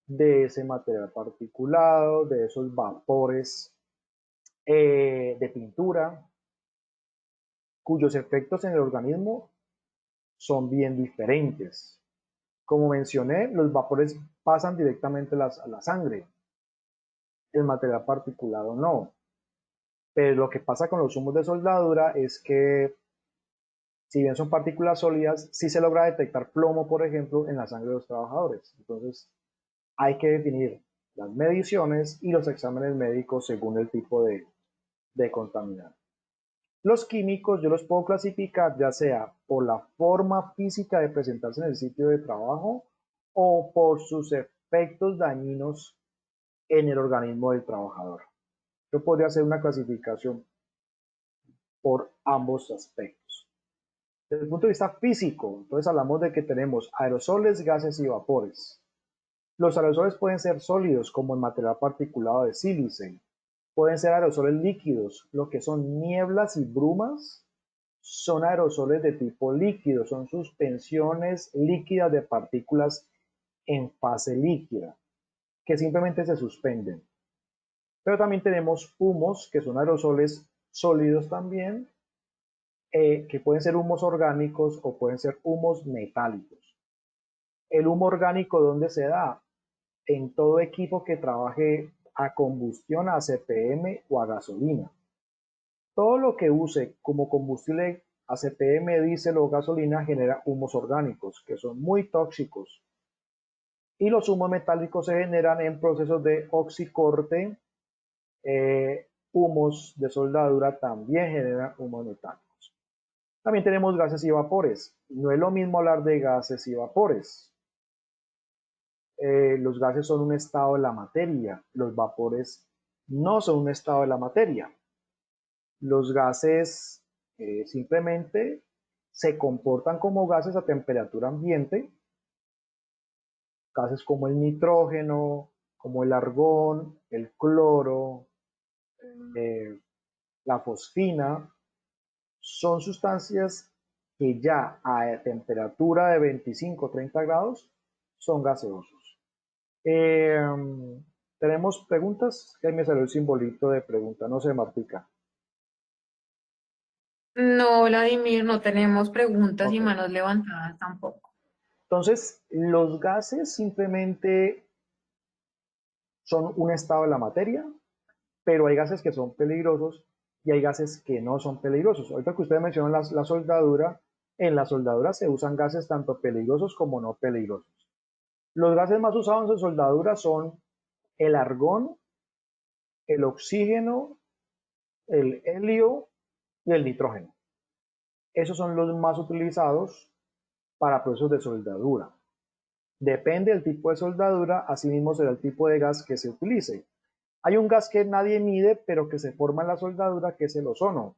de ese material particulado, de esos vapores de pintura, cuyos efectos en el organismo son bien diferentes. Como mencioné, los vapores pasan directamente a la sangre, el material particulado no. Pero lo que pasa con los humos de soldadura es que, si bien son partículas sólidas, sí se logra detectar plomo, por ejemplo, en la sangre de los trabajadores. Entonces, hay que definir las mediciones y los exámenes médicos según el tipo de contaminante. Los químicos yo los puedo clasificar ya sea por la forma física de presentarse en el sitio de trabajo o por sus efectos dañinos en el organismo del trabajador. Yo podría hacer una clasificación por ambos aspectos. Desde el punto de vista físico, entonces hablamos de que tenemos aerosoles, gases y vapores. Los aerosoles pueden ser sólidos, como el material particulado de sílice. Pueden ser aerosoles líquidos, lo que son nieblas y brumas son aerosoles de tipo líquido, son suspensiones líquidas de partículas en fase líquida, que simplemente se suspenden. Pero también tenemos humos, que son aerosoles sólidos también, que pueden ser humos orgánicos o pueden ser humos metálicos. El humo orgánico, ¿dónde se da? En todo equipo que trabaje a combustión, a CPM o a gasolina. Todo lo que use como combustible a CPM, diésel o gasolina genera humos orgánicos, que son muy tóxicos. Y los humos metálicos se generan en procesos de oxicorte. Humos de soldadura también generan humos metálicos. También tenemos gases y vapores. No es lo mismo hablar de gases y vapores. Los gases son un estado de la materia, los vapores no son un estado de la materia. Los gases simplemente se comportan como gases a temperatura ambiente, gases como el nitrógeno, como el argón, el cloro, la fosfina, son sustancias que ya a temperatura de 25 o 30 grados son gaseosos. ¿Tenemos preguntas? Que ahí me salió el simbolito de pregunta, no se martica. No, Vladimir, no tenemos preguntas y Ok. manos levantadas tampoco. Entonces, los gases simplemente son un estado de la materia, pero hay gases que son peligrosos y hay gases que no son peligrosos. Ahorita que ustedes mencionan la soldadura, en la soldadura se usan gases tanto peligrosos como no peligrosos. Los gases más usados en soldadura son el argón, el oxígeno, el helio y el nitrógeno. Esos son los más utilizados para procesos de soldadura. Depende del tipo de soldadura, asimismo será el tipo de gas que se utilice. Hay un gas que nadie mide, pero que se forma en la soldadura, que es el ozono,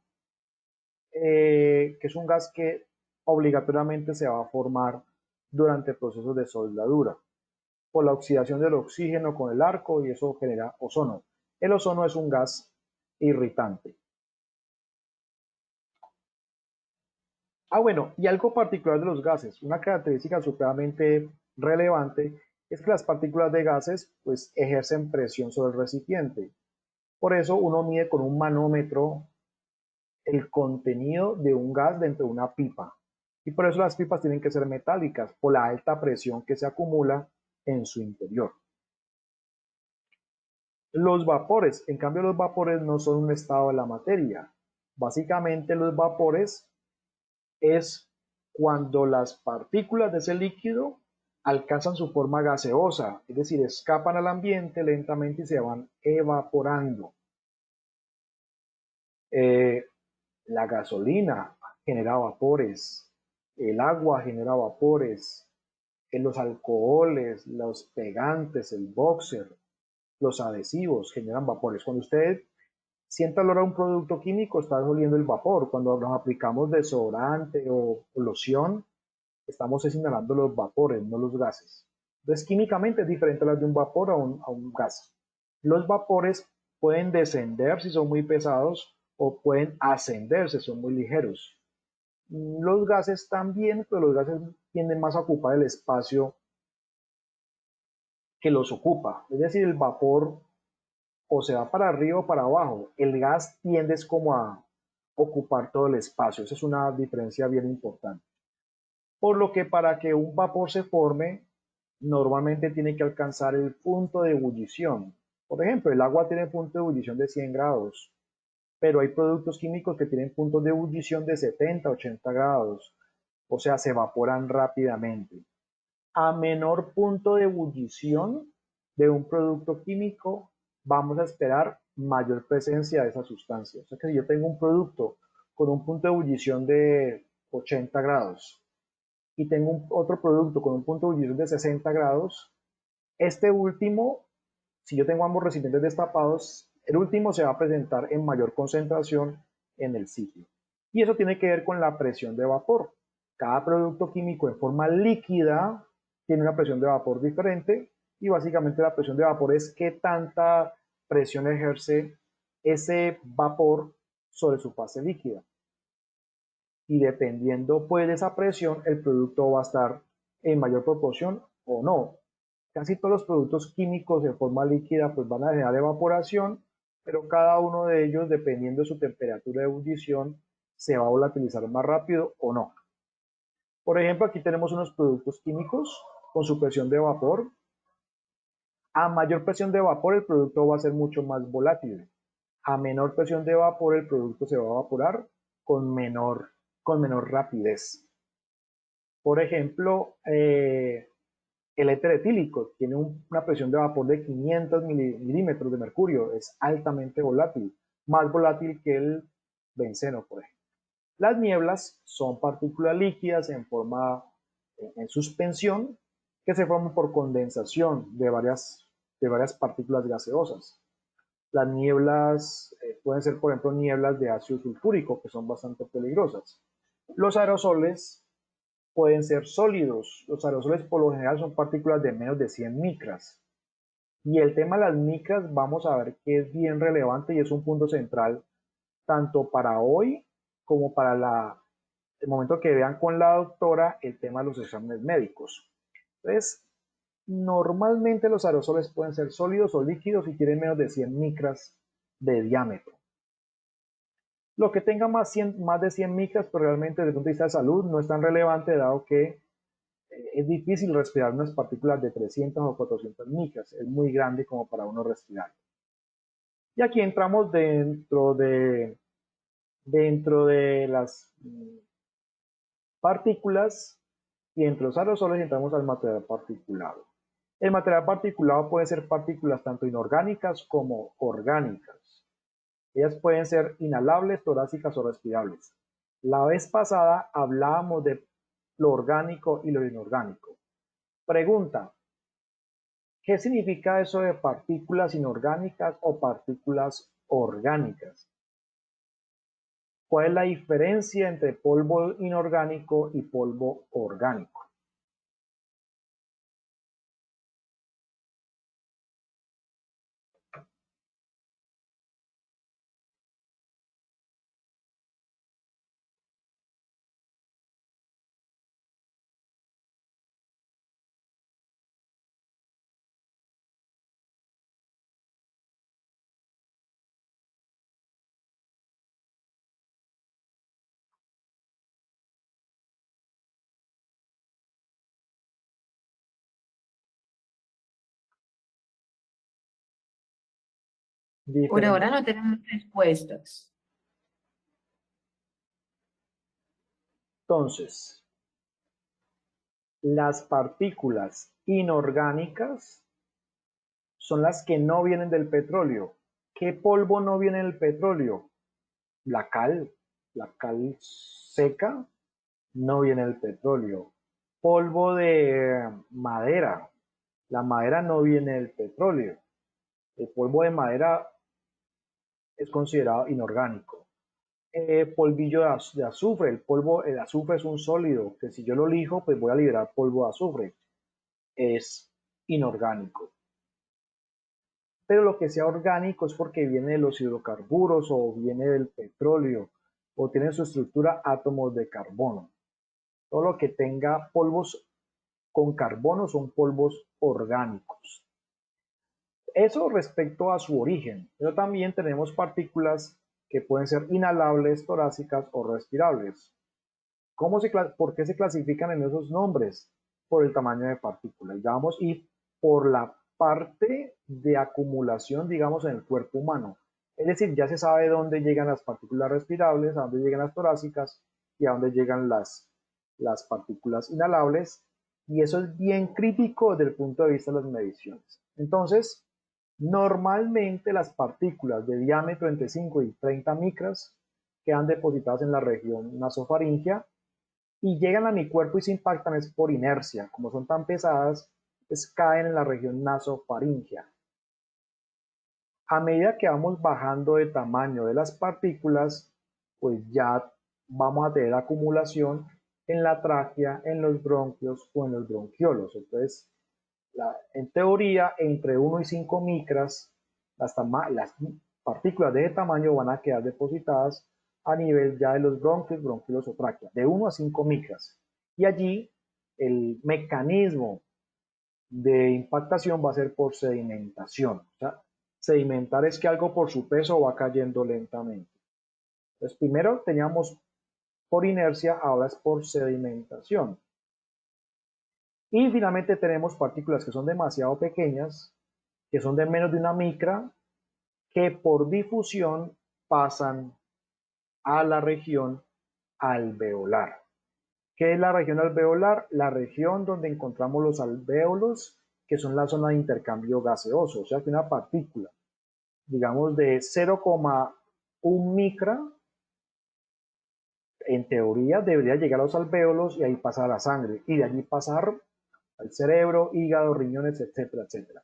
que es un gas que obligatoriamente se va a formar durante procesos de soldadura, por la oxidación del oxígeno con el arco y eso genera ozono. El ozono es un gas irritante. Bueno, y algo particular de los gases, una característica supremamente relevante es que las partículas de gases pues ejercen presión sobre el recipiente. Por eso uno mide con un manómetro el contenido de un gas dentro de una pipa. Y por eso las pipas tienen que ser metálicas por la alta presión que se acumula en su interior. Los vapores, en cambio los vapores no son un estado de la materia. Básicamente los vapores es cuando las partículas de ese líquido alcanzan su forma gaseosa, es decir, escapan al ambiente lentamente y se van evaporando. La gasolina genera vapores, el agua genera vapores, los alcoholes, los pegantes, el boxer, los adhesivos generan vapores. Cuando usted sienta el olor a un producto químico, está oliendo el vapor. Cuando nos aplicamos desodorante o loción, estamos inhalando los vapores, no los gases. Entonces, químicamente es diferente las de un vapor a un gas. Los vapores pueden descender si son muy pesados o pueden ascender si son muy ligeros. Los gases también, pero los gases tienden más a ocupar el espacio que los ocupa. Es decir, el vapor o se va para arriba o para abajo. El gas tiende como a ocupar todo el espacio. Esa es una diferencia bien importante. Por lo que para que un vapor se forme, normalmente tiene que alcanzar el punto de ebullición. Por ejemplo, el agua tiene punto de ebullición de 100 grados, pero hay productos químicos que tienen puntos de ebullición de 70, 80 grados, o sea, se evaporan rápidamente. A menor punto de ebullición de un producto químico, vamos a esperar mayor presencia de esa sustancia. O sea que si yo tengo un producto con un punto de ebullición de 80 grados, y tengo otro producto con un punto de ebullición de 60 grados, este último, si yo tengo ambos recipientes destapados, el último se va a presentar en mayor concentración en el sitio. Y eso tiene que ver con la presión de vapor. Cada producto químico en forma líquida tiene una presión de vapor diferente y básicamente la presión de vapor es qué tanta presión ejerce ese vapor sobre su fase líquida. Y dependiendo pues de esa presión, el producto va a estar en mayor proporción o no. Casi todos los productos químicos en forma líquida pues van a generar evaporación, pero cada uno de ellos, dependiendo de su temperatura de ebullición, se va a volatilizar más rápido o no. Por ejemplo, aquí tenemos unos productos químicos con su presión de vapor. A mayor presión de vapor, el producto va a ser mucho más volátil. A menor presión de vapor, el producto se va a evaporar con menor rapidez. Por ejemplo, el éter etílico tiene una presión de vapor de 500 milímetros de mercurio, es altamente volátil, más volátil que el benceno, por ejemplo. Las nieblas son partículas líquidas en suspensión que se forman por condensación de varias partículas gaseosas. Las nieblas pueden ser, por ejemplo, nieblas de ácido sulfúrico, que son bastante peligrosas. Los aerosoles pueden ser sólidos. Los aerosoles por lo general son partículas de menos de 100 micras. Y el tema de las micras vamos a ver que es bien relevante y es un punto central tanto para hoy como para el momento que vean con la doctora el tema de los exámenes médicos. Entonces, normalmente los aerosoles pueden ser sólidos o líquidos y tienen menos de 100 micras de diámetro. Lo que tenga más de 100 micras, pero realmente desde el punto de vista de salud no es tan relevante, dado que es difícil respirar unas partículas de 300 o 400 micras. Es muy grande como para uno respirar. Y aquí entramos dentro de las partículas y entre los aerosoles entramos al material particulado. El material particulado puede ser partículas tanto inorgánicas como orgánicas. Ellas pueden ser inhalables, torácicas o respirables. La vez pasada hablábamos de lo orgánico y lo inorgánico. Pregunta, ¿qué significa eso de partículas inorgánicas o partículas orgánicas? ¿Cuál es la diferencia entre polvo inorgánico y polvo orgánico? Por ahora Diferente. no tenemos respuestas. Entonces, las partículas inorgánicas son las que no vienen del petróleo. ¿Qué polvo no viene del petróleo? La cal seca no viene del petróleo. Polvo de madera, la madera no viene del petróleo. El polvo de madera es considerado inorgánico. Polvillo de azufre, el azufre es un sólido que si yo lo lijo, pues voy a liberar polvo de azufre. Es inorgánico. Pero lo que sea orgánico es porque viene de los hidrocarburos o viene del petróleo o tiene en su estructura átomos de carbono. Todo lo que tenga polvos con carbono son polvos orgánicos. Eso respecto a su origen, pero también tenemos partículas que pueden ser inhalables, torácicas o respirables. ¿Por qué se clasifican en esos nombres? Por el tamaño de partículas, digamos, y por la parte de acumulación, digamos, en el cuerpo humano. Es decir, ya se sabe dónde llegan las partículas respirables, a dónde llegan las torácicas y a dónde llegan las partículas inhalables. Y eso es bien crítico desde el punto de vista de las mediciones. Entonces, normalmente las partículas de diámetro entre 5 y 30 micras quedan depositadas en la región nasofaringea y llegan a mi cuerpo y se impactan es por inercia. Como son tan pesadas, pues caen en la región nasofaringea. A medida que vamos bajando de tamaño de las partículas, pues ya vamos a tener acumulación en la tráquea, en los bronquios o en los bronquiolos. Entonces, en teoría, entre 1 y 5 micras, las partículas de ese tamaño van a quedar depositadas a nivel ya de los bronquios, bronquiolos o tráquea, de 1 a 5 micras. Y allí el mecanismo de impactación va a ser por sedimentación. O sea, sedimentar es que algo por su peso va cayendo lentamente. Entonces, primero teníamos por inercia, ahora es por sedimentación. Y finalmente tenemos partículas que son demasiado pequeñas, que son de menos de una micra, que por difusión pasan a la región alveolar. ¿Qué es la región alveolar? La región donde encontramos los alvéolos, que son la zona de intercambio gaseoso. O sea que una partícula, digamos de 0,1 micra, en teoría debería llegar a los alvéolos y ahí pasar a la sangre, y de allí pasar al cerebro, hígado, riñones, etcétera, etcétera.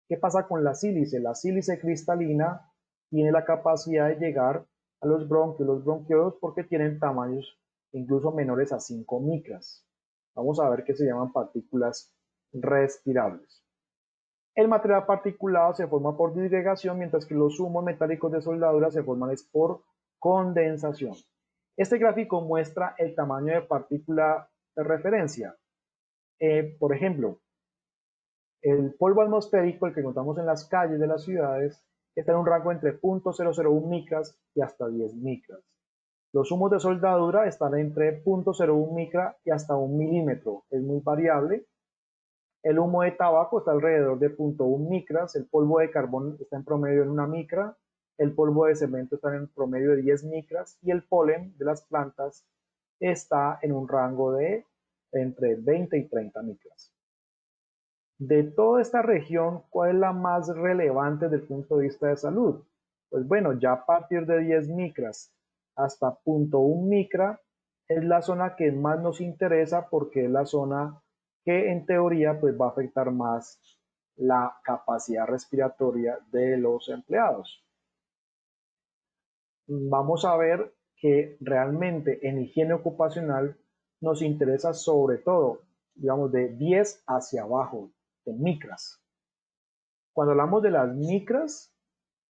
¿Qué pasa con la sílice? La sílice cristalina tiene la capacidad de llegar a los bronquios, los bronquiolos, porque tienen tamaños incluso menores a 5 micras. Vamos a ver que se llaman partículas respirables. El material particulado se forma por disgregación, mientras que los zumos metálicos de soldadura se forman por condensación. Este gráfico muestra el tamaño de partícula de referencia. Por ejemplo, el polvo atmosférico, el que encontramos en las calles de las ciudades, está en un rango entre 0.001 micras y hasta 10 micras. Los zumos de soldadura están entre 0.01 micra y hasta 1 milímetro. Es muy variable. El humo de tabaco está alrededor de 0.1 micras. El polvo de carbón está en promedio en 1 micra. El polvo de cemento está en promedio de 10 micras. Y el polen de las plantas está en un rango de entre 20 y 30 micras. De toda esta región, ¿cuál es la más relevante desde el punto de vista de salud? Pues bueno, ya a partir de 10 micras hasta 0.1 micra es la zona que más nos interesa, porque es la zona que en teoría pues va a afectar más la capacidad respiratoria de los empleados. Vamos a ver que realmente en higiene ocupacional nos interesa sobre todo, digamos, de 10 hacia abajo, de micras. Cuando hablamos de las micras,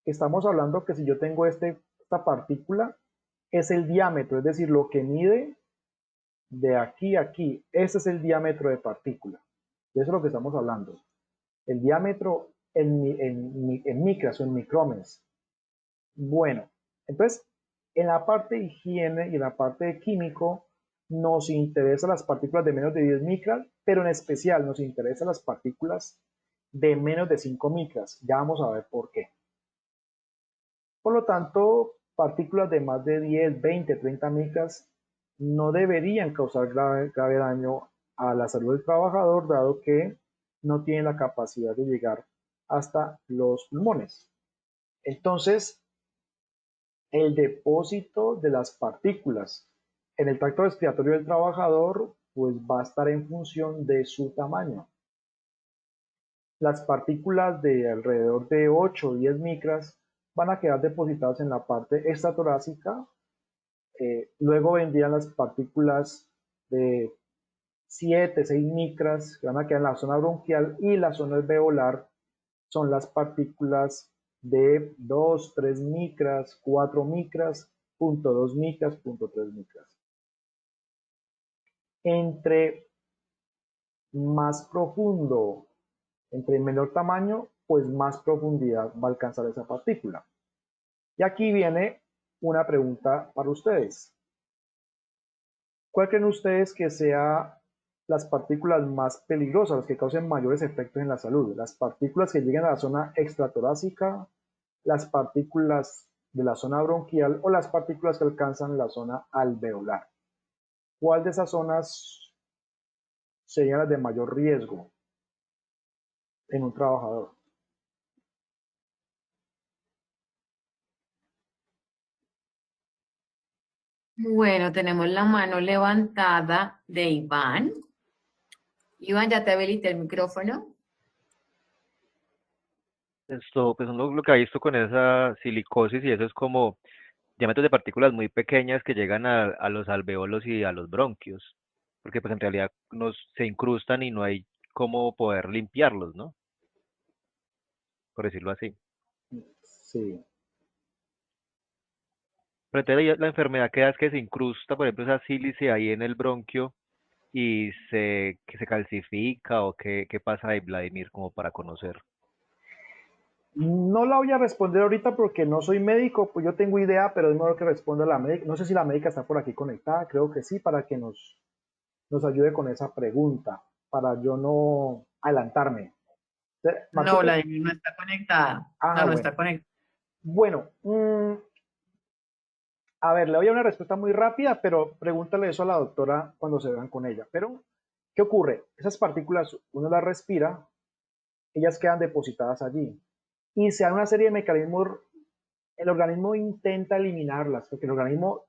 estamos hablando que si yo tengo esta partícula, es el diámetro, es decir, lo que mide de aquí a aquí. Ese es el diámetro de partícula. De eso es lo que estamos hablando. El diámetro en micras o en micrómetros. Bueno, entonces, en la parte de higiene y en la parte de químico, nos interesan las partículas de menos de 10 micras, pero en especial nos interesan las partículas de menos de 5 micras. Ya vamos a ver por qué. Por lo tanto, partículas de más de 10, 20, 30 micras no deberían causar grave daño a la salud del trabajador, dado que no tienen la capacidad de llegar hasta los pulmones. Entonces, el depósito de las partículas en el tracto respiratorio del trabajador pues va a estar en función de su tamaño. Las partículas de alrededor de 8 o 10 micras van a quedar depositadas en la parte extratorácica. Luego vendrían las partículas de 7, 6 micras que van a quedar en la zona bronquial, y la zona alveolar son las partículas de 2, 3 micras, 4 micras, 0.2 micras, 0.3 micras. Entre más profundo, entre menor tamaño, pues más profundidad va a alcanzar esa partícula. Y aquí viene una pregunta para ustedes. ¿Cuál creen ustedes que sea las partículas más peligrosas, las que causen mayores efectos en la salud? ¿Las partículas que lleguen a la zona extratorácica, las partículas de la zona bronquial o las partículas que alcanzan la zona alveolar? ¿Cuál de esas zonas serían las de mayor riesgo en un trabajador? Bueno, tenemos la mano levantada de Iván. Iván, ya te habilité el micrófono. Esto, pues uno lo que ha visto con esa silicosis y eso es como diámetros de partículas muy pequeñas que llegan a los alveolos y a los bronquios. porque pues en realidad se incrustan y no hay cómo poder limpiarlos, ¿no? Por decirlo así. Sí. Pero entonces la enfermedad que da es que se incrusta, por ejemplo, esa sílice ahí en el bronquio y que se calcifica o qué pasa ahí, Vladimir, como para conocer. No la voy a responder ahorita porque no soy médico, pues yo tengo idea, pero es mejor que responda la médica. No sé si la médica está por aquí conectada, creo que sí, para que nos ayude con esa pregunta, para yo no adelantarme. No, Martín, Vladimir no está conectada. ah, No, no bueno. está conectada. Bueno, a ver, le doy una respuesta muy rápida, pero pregúntale eso a la doctora cuando se vean con ella. Pero, ¿qué ocurre? Esas partículas, uno las respira, ellas quedan depositadas allí. Y se dan una serie de mecanismos, el organismo intenta eliminarlas, porque el organismo,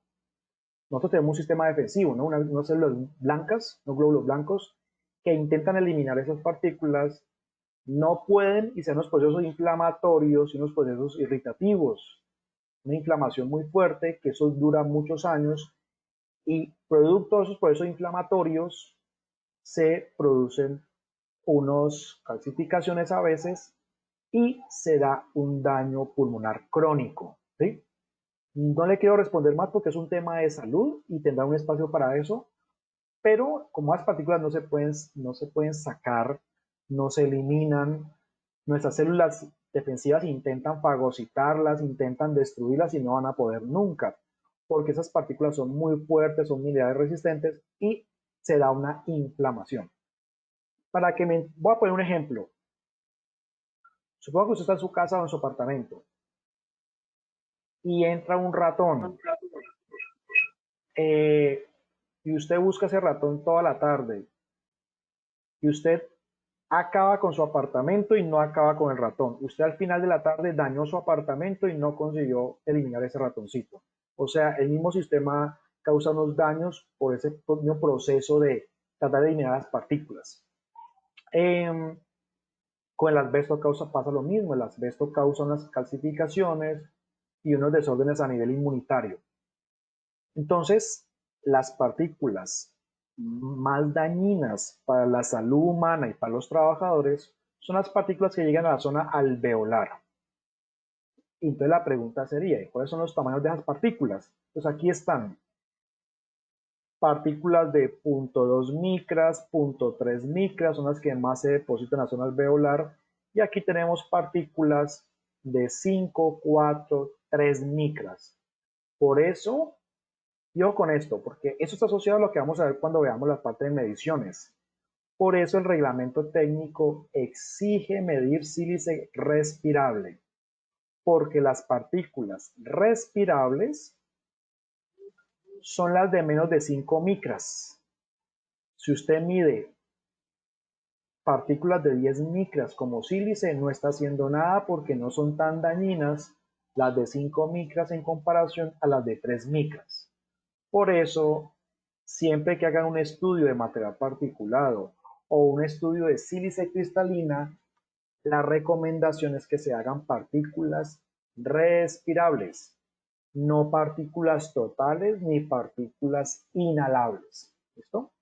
nosotros tenemos un sistema defensivo, ¿no? Unas células blancas, unos glóbulos blancos, que intentan eliminar esas partículas, no pueden y se dan unos procesos inflamatorios y unos procesos irritativos, una inflamación muy fuerte, que eso dura muchos años, y producto de esos procesos inflamatorios se producen unas calcificaciones a veces y se da un daño pulmonar crónico, ¿sí? No le quiero responder más porque es un tema de salud y tendrá un espacio para eso, pero como las partículas no se pueden sacar, no se eliminan, nuestras células defensivas intentan fagocitarlas, intentan destruirlas y no van a poder nunca, porque esas partículas son muy fuertes, son minerales resistentes y se da una inflamación. Voy a poner un ejemplo. Supongo que usted está en su casa o en su apartamento y entra un ratón eh, y usted busca ese ratón toda la tarde y usted acaba con su apartamento y no acaba con el ratón. Usted al final de la tarde dañó su apartamento y no consiguió eliminar ese ratoncito. O sea, el mismo sistema causa unos daños por ese mismo proceso de tratar de eliminar las partículas. Con el asbesto pasa lo mismo. El asbesto causa unas calcificaciones y unos desórdenes a nivel inmunitario. Entonces, las partículas más dañinas para la salud humana y para los trabajadores son las partículas que llegan a la zona alveolar. Y entonces la pregunta sería, ¿cuáles son los tamaños de esas partículas? Pues aquí están partículas de 0.2 micras, 0.3 micras, son las que más se depositan en la zona alveolar. Y aquí tenemos partículas de 5, 4, 3 micras. Por eso, yo con esto, porque eso está asociado a lo que vamos a ver cuando veamos la parte de mediciones. Por eso el reglamento técnico exige medir sílice respirable, porque las partículas respirables son las de menos de 5 micras. Si usted mide partículas de 10 micras como sílice, no está haciendo nada porque no son tan dañinas las de 5 micras en comparación a las de 3 micras. Por eso, siempre que hagan un estudio de material particulado o un estudio de sílice cristalina, la recomendación es que se hagan partículas respirables, no partículas totales ni partículas inhalables. ¿Listo?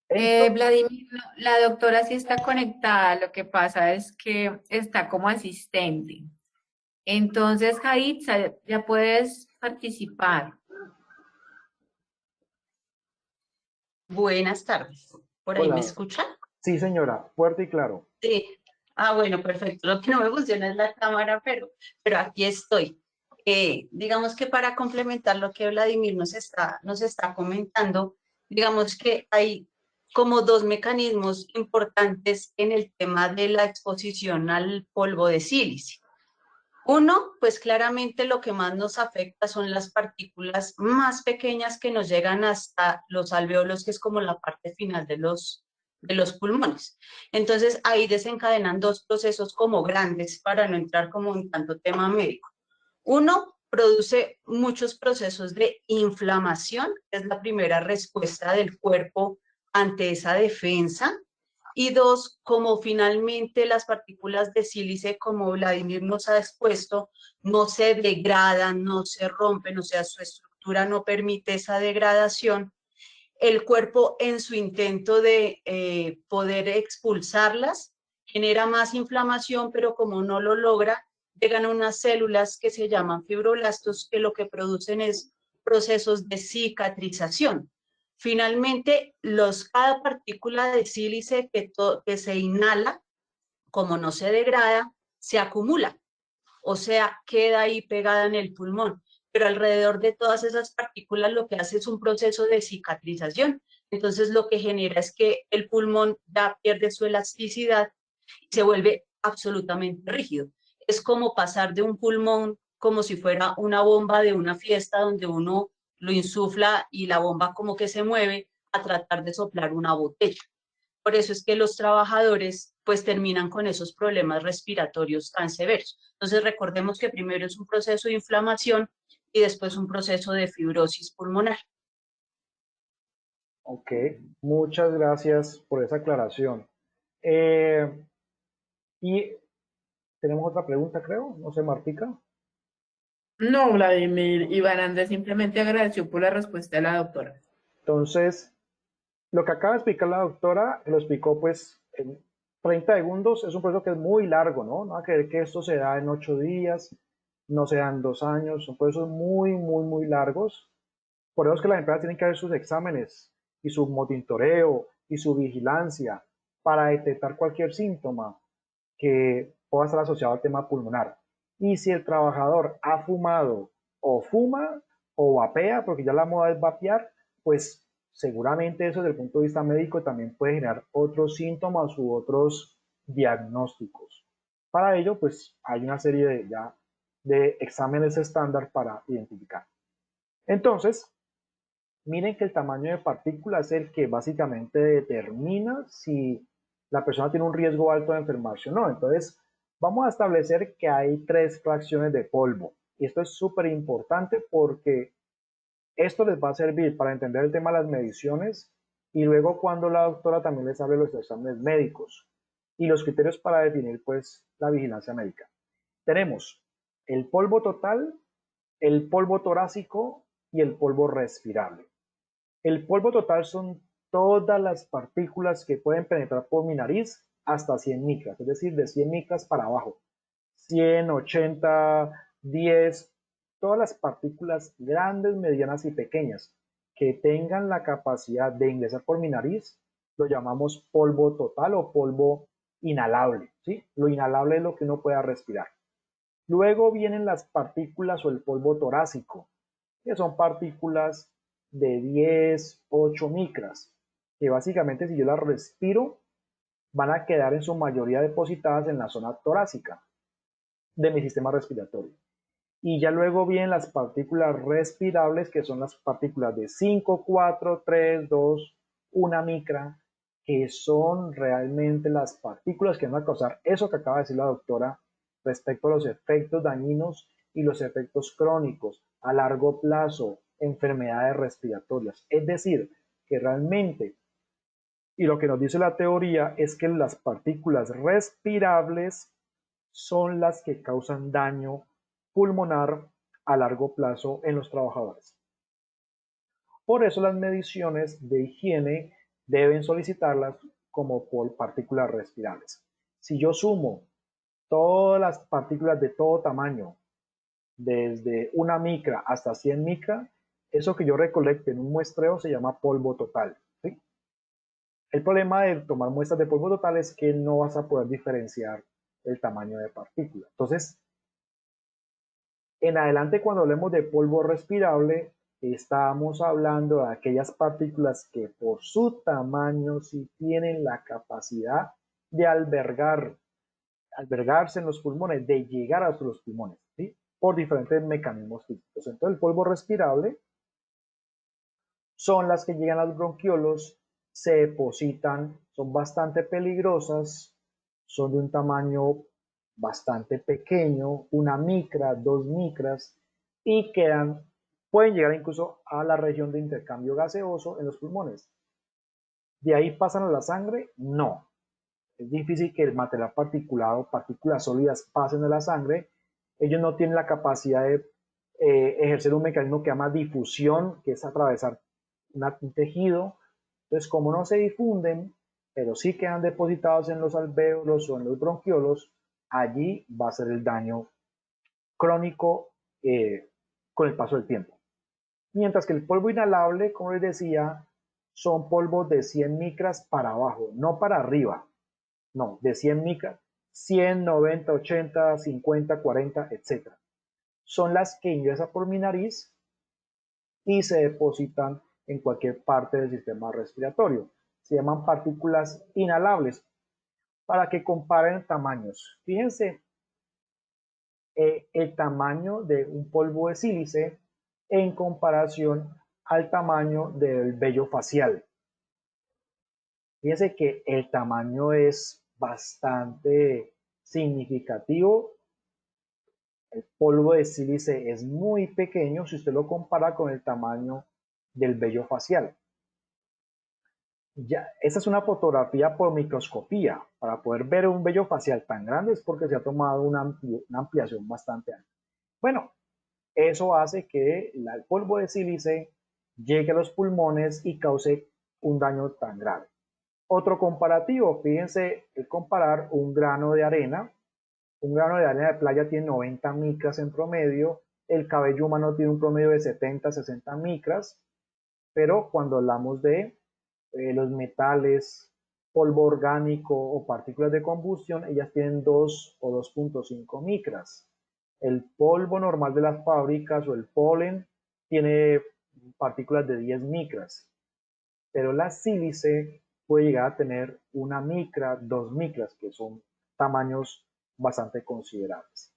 Entonces, Vladimir, la doctora sí está conectada, lo que pasa es que está como asistente. Entonces, Jaitza, ya puedes participar. Buenas tardes. ¿Por ahí me hola. escuchan? Sí, señora, fuerte y claro. Sí. Ah, bueno, perfecto. Lo que no me funciona es la cámara, pero aquí estoy. Digamos que para complementar lo que Vladimir nos está comentando, digamos que hay como dos mecanismos importantes en el tema de la exposición al polvo de sílice. Uno, pues claramente lo que más nos afecta son las partículas más pequeñas que nos llegan hasta los alveolos, que es como la parte final de los pulmones. Entonces ahí desencadenan dos procesos como grandes para no entrar como en tanto tema médico. Uno, produce muchos procesos de inflamación, que es la primera respuesta del cuerpo ante esa defensa. Y dos, como finalmente las partículas de sílice, como Vladimir nos ha expuesto, no se degradan, no se rompen, o sea, su estructura no permite esa degradación, el cuerpo en su intento de poder expulsarlas genera más inflamación, pero como no lo logra, llegan unas células que se llaman fibroblastos que lo que producen es procesos de cicatrización. Finalmente, cada partícula de sílice que se inhala, como no se degrada, se acumula, o sea, queda ahí pegada en el pulmón. Pero alrededor de todas esas partículas lo que hace es un proceso de cicatrización. Entonces lo que genera es que el pulmón ya pierde su elasticidad y se vuelve absolutamente rígido. Es como pasar de un pulmón como si fuera una bomba de una fiesta donde uno lo insufla y la bomba como que se mueve a tratar de soplar una botella. Por eso es que los trabajadores pues terminan con esos problemas respiratorios tan severos. Entonces recordemos que primero es un proceso de inflamación y después un proceso de fibrosis pulmonar. Ok, muchas gracias por esa aclaración. Y tenemos otra pregunta, creo, no sé, Martica. No, Vladimir, Iván Andrés simplemente agradeció por la respuesta de la doctora. Entonces, lo que acaba de explicar la doctora, lo explicó pues en 30 segundos, es un proceso que es muy largo, ¿no? No hay que creer que esto se da en 8 días, no se da en 2 años, son procesos muy, muy, muy largos. Por eso es que las empresas tienen que hacer sus exámenes y su monitoreo y su vigilancia para detectar cualquier síntoma que pueda estar asociado al tema pulmonar. Y si el trabajador ha fumado o fuma o vapea, porque ya la moda es vapear, pues seguramente eso desde el punto de vista médico también puede generar otros síntomas u otros diagnósticos. Para ello, pues hay una serie de exámenes estándar para identificar. Entonces, miren que el tamaño de partícula es el que básicamente determina si la persona tiene un riesgo alto de enfermarse o no. Entonces, vamos a establecer que hay 3 fracciones de polvo. Y esto es súper importante porque esto les va a servir para entender el tema de las mediciones y luego cuando la doctora también les hable de los exámenes médicos y los criterios para definir pues la vigilancia médica. Tenemos el polvo total, el polvo torácico y el polvo respirable. El polvo total son todas las partículas que pueden penetrar por mi nariz hasta 100 micras, es decir, de 100 micras para abajo. 100, 80, 10, todas las partículas grandes, medianas y pequeñas que tengan la capacidad de ingresar por mi nariz, lo llamamos polvo total o polvo inhalable, ¿sí? Lo inhalable es lo que uno pueda respirar. Luego vienen las partículas o el polvo torácico, que son partículas de 10, 8 micras, que básicamente si yo las respiro, van a quedar en su mayoría depositadas en la zona torácica de mi sistema respiratorio. Y ya luego vienen las partículas respirables, que son las partículas de 5, 4, 3, 2, 1 micra, que son realmente las partículas que van a causar eso que acaba de decir la doctora respecto a los efectos dañinos y los efectos crónicos a largo plazo, enfermedades respiratorias. Es decir, que realmente, y lo que nos dice la teoría es que las partículas respirables son las que causan daño pulmonar a largo plazo en los trabajadores. Por eso las mediciones de higiene deben solicitarlas como por partículas respirables. Si yo sumo todas las partículas de todo tamaño, desde 1 micra hasta 100 micra, eso que yo recolecte en un muestreo se llama polvo total, ¿sí? El problema de tomar muestras de polvo total es que no vas a poder diferenciar el tamaño de partícula. Entonces, en adelante cuando hablemos de polvo respirable, estamos hablando de aquellas partículas que por su tamaño sí tienen la capacidad de albergarse en los pulmones, de llegar a los pulmones, ¿sí? Por diferentes mecanismos físicos. Entonces el polvo respirable son las que llegan a los bronquiolos, se depositan, son bastante peligrosas, son de un tamaño bastante pequeño, 1 micra, 2 micras, y pueden llegar incluso a la región de intercambio gaseoso en los pulmones. ¿De ahí pasan a la sangre? No. Es difícil que el material particulado, partículas sólidas, pasen a la sangre. Ellos no tienen la capacidad de ejercer un mecanismo que se llama difusión, que es atravesar un tejido. Entonces, como no se difunden, pero sí quedan depositados en los alvéolos o en los bronquiolos, allí va a ser el daño crónico con el paso del tiempo. Mientras que el polvo inhalable, como les decía, son polvos de 100 micras para abajo, no para arriba, no, de 100 micras, 100, 90, 80, 50, 40, etc. Son las que ingresan por mi nariz y se depositan en cualquier parte del sistema respiratorio. Se llaman partículas inhalables. Para que comparen tamaños, fíjense el tamaño de un polvo de sílice en comparación al tamaño del vello facial. Fíjense que el tamaño es bastante significativo. El polvo de sílice es muy pequeño si usted lo compara con el tamaño del vello facial. Ya, esta es una fotografía por microscopía. Para poder ver un vello facial tan grande es porque se ha tomado una ampliación bastante amplia. Bueno, eso hace que el polvo de sílice llegue a los pulmones y cause un daño tan grave. Otro comparativo, fíjense, el comparar un grano de arena de playa tiene 90 micras en promedio, el cabello humano tiene un promedio de 70, 60 micras, pero cuando hablamos de los metales, polvo orgánico o partículas de combustión, ellas tienen 2 o 2.5 micras. El polvo normal de las fábricas o el polen tiene partículas de 10 micras, pero la sílice puede llegar a tener 1 micra, 2 micras, que son tamaños bastante considerables.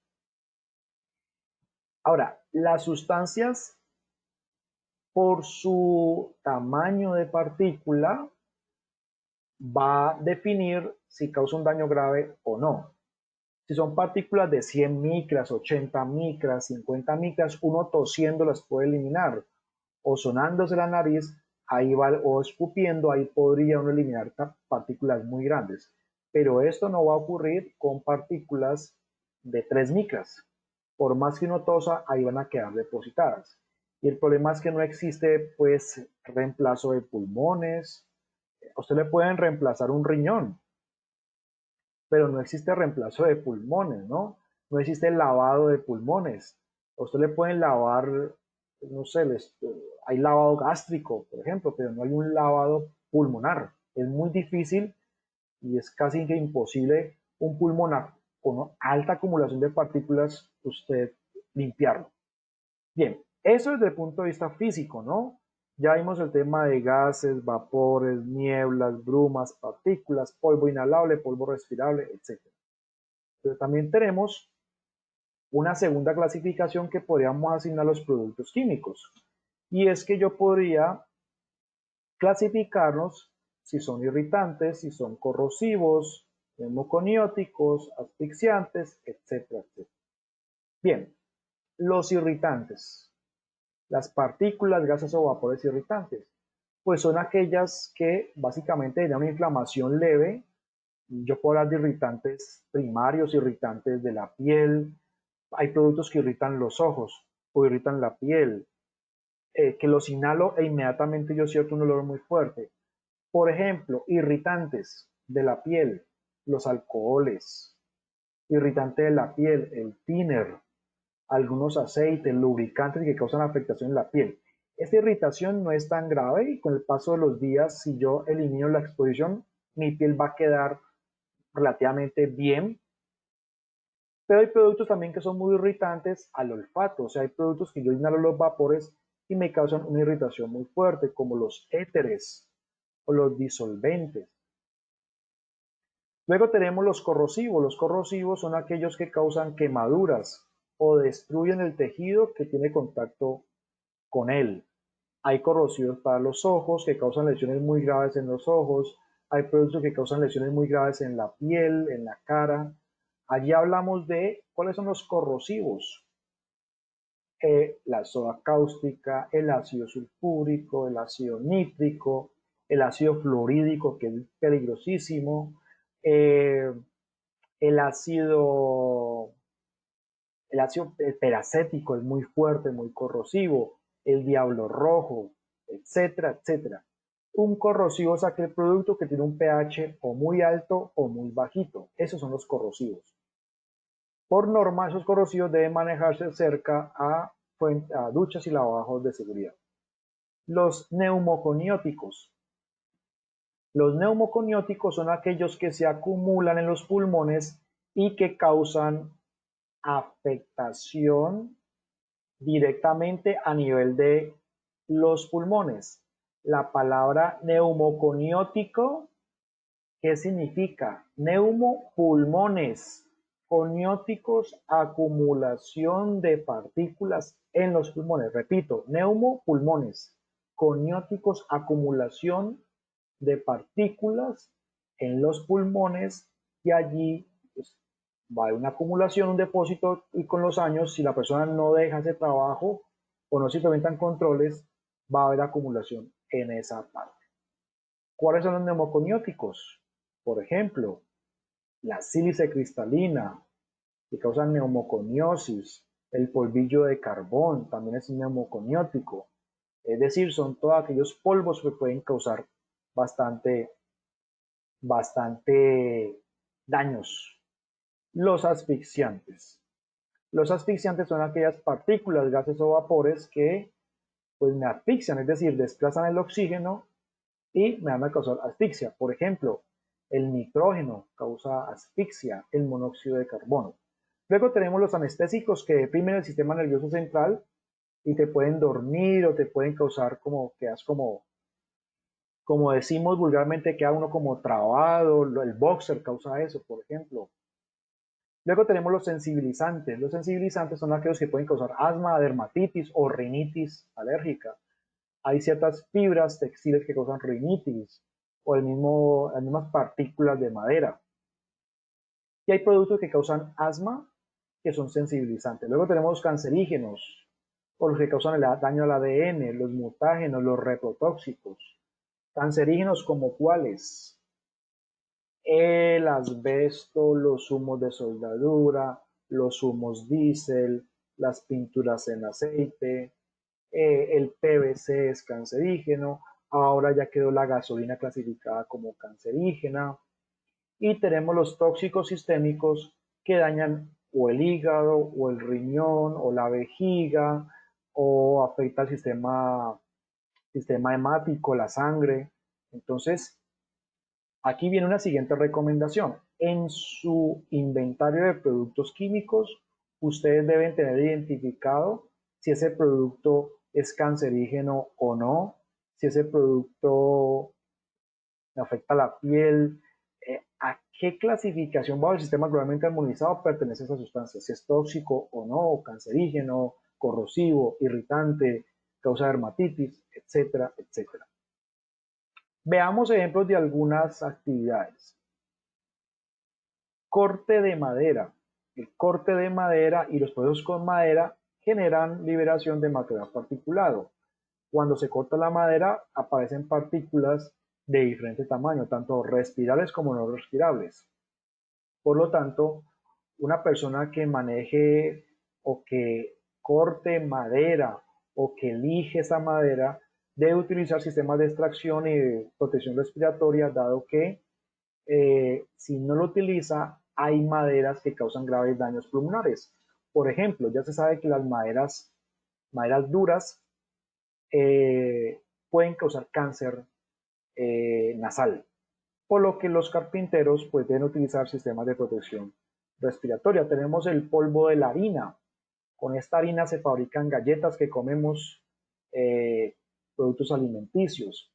Ahora, las sustancias por su tamaño de partícula va a definir si causa un daño grave o no. Si son partículas de 100 micras, 80 micras, 50 micras, uno tosiendo las puede eliminar, o sonándose la nariz, ahí va, o escupiendo, ahí podría uno eliminar partículas muy grandes. Pero esto no va a ocurrir con partículas de 3 micras. Por más que uno tosa, ahí van a quedar depositadas. Y el problema es que no existe, pues, reemplazo de pulmones. A usted le pueden reemplazar un riñón, pero no existe reemplazo de pulmones, ¿no? No existe lavado de pulmones. A usted le pueden lavar, no sé, hay lavado gástrico, por ejemplo, pero no hay un lavado pulmonar. Es muy difícil y es casi que imposible un pulmonar con alta acumulación de partículas usted limpiarlo. Bien, eso desde el punto de vista físico, ¿no? Ya vimos el tema de gases, vapores, nieblas, brumas, partículas, polvo inhalable, polvo respirable, etc. Pero también tenemos una segunda clasificación que podríamos asignar a los productos químicos. Y es que yo podría clasificarlos si son irritantes, si son corrosivos, hemoconióticos, asfixiantes, etcétera, etcétera. Bien, los irritantes. Las partículas, gases o vapores irritantes, pues son aquellas que básicamente dan una inflamación leve. Yo puedo hablar de irritantes primarios, irritantes de la piel. Hay productos que irritan los ojos o irritan la piel, que los inhalo e inmediatamente yo siento un olor muy fuerte. Por ejemplo, irritantes de la piel, los alcoholes, irritante de la piel, el thinner, algunos aceites, lubricantes que causan afectación en la piel. Esta irritación no es tan grave y con el paso de los días, si yo elimino la exposición, mi piel va a quedar relativamente bien. Pero hay productos también que son muy irritantes al olfato, o sea, hay productos que yo inhalo los vapores y me causan una irritación muy fuerte, como los éteres o los disolventes. Luego tenemos los corrosivos. Los corrosivos son aquellos que causan quemaduras o destruyen el tejido que tiene contacto con él. Hay corrosivos para los ojos que causan lesiones muy graves en los ojos. Hay productos que causan lesiones muy graves en la piel, en la cara. Allí hablamos de cuáles son los corrosivos. La soda cáustica, el ácido sulfúrico, el ácido nítrico, el ácido fluorídico, que es peligrosísimo, el ácido peracético es muy fuerte, muy corrosivo, el diablo rojo, etcétera, etcétera. Un corrosivo es aquel producto que tiene un pH o muy alto o muy bajito. Esos son los corrosivos. Por norma, esos corrosivos deben manejarse cerca a duchas y lavabos de seguridad. Los neumoconióticos. Los neumoconióticos son aquellos que se acumulan en los pulmones y que causan afectación directamente a nivel de los pulmones. La palabra neumoconiótico, ¿qué significa? Neumo, pulmones, conióticos, acumulación de partículas en los pulmones. Repito, neumo, pulmones, conióticos, acumulación de partículas en los pulmones, y allí pues, va a haber una acumulación, un depósito, y con los años, si la persona no deja ese trabajo o no se implementan controles, va a haber acumulación en esa parte. ¿Cuáles son los neumoconióticos? Por ejemplo, la sílice cristalina, que causa neumoconiosis, el polvillo de carbón también es neumoconiótico. Es decir, son todos aquellos polvos que pueden causar bastante daños. Los asfixiantes. Los asfixiantes son aquellas partículas, gases o vapores que pues me asfixian, es decir, desplazan el oxígeno y me van a causar asfixia. Por ejemplo, el nitrógeno causa asfixia, el monóxido de carbono. Luego tenemos los anestésicos que deprimen el sistema nervioso central y te pueden dormir o te pueden causar quedas como decimos vulgarmente, queda uno como trabado. El boxer causa eso, por ejemplo. Luego tenemos los sensibilizantes. Los sensibilizantes son aquellos que pueden causar asma, dermatitis o rinitis alérgica. Hay ciertas fibras textiles que causan rinitis o las mismas partículas de madera. Y hay productos que causan asma que son sensibilizantes. Luego tenemos los cancerígenos o los que causan el daño al ADN, los mutágenos, los reprotóxicos. Cancerígenos como cuáles: el asbesto, los humos de soldadura, los humos diésel, las pinturas en aceite, el PVC es cancerígeno, ahora ya quedó la gasolina clasificada como cancerígena, y tenemos los tóxicos sistémicos que dañan o el hígado o el riñón o la vejiga o afecta al sistema hemático, la sangre. Entonces, aquí viene una siguiente recomendación. En su inventario de productos químicos, ustedes deben tener identificado si ese producto es cancerígeno o no, si ese producto afecta la piel, a qué clasificación bajo el sistema globalmente armonizado pertenece esa sustancia, si es tóxico o no, cancerígeno, corrosivo, irritante, causa dermatitis, etcétera, etcétera. Veamos ejemplos de algunas actividades. Corte de madera. El corte de madera y los procesos con madera generan liberación de material particulado. Cuando se corta la madera, aparecen partículas de diferente tamaño, tanto respirables como no respirables. Por lo tanto, una persona que maneje o que corte madera o que elige esa madera debe utilizar sistemas de extracción y de protección respiratoria, dado que si no lo utiliza, hay maderas que causan graves daños pulmonares. Por ejemplo, ya se sabe que las maderas duras pueden causar cáncer nasal, por lo que los carpinteros pues, deben utilizar sistemas de protección respiratoria. Tenemos el polvo de la harina. Con esta harina se fabrican galletas que comemos, productos alimenticios.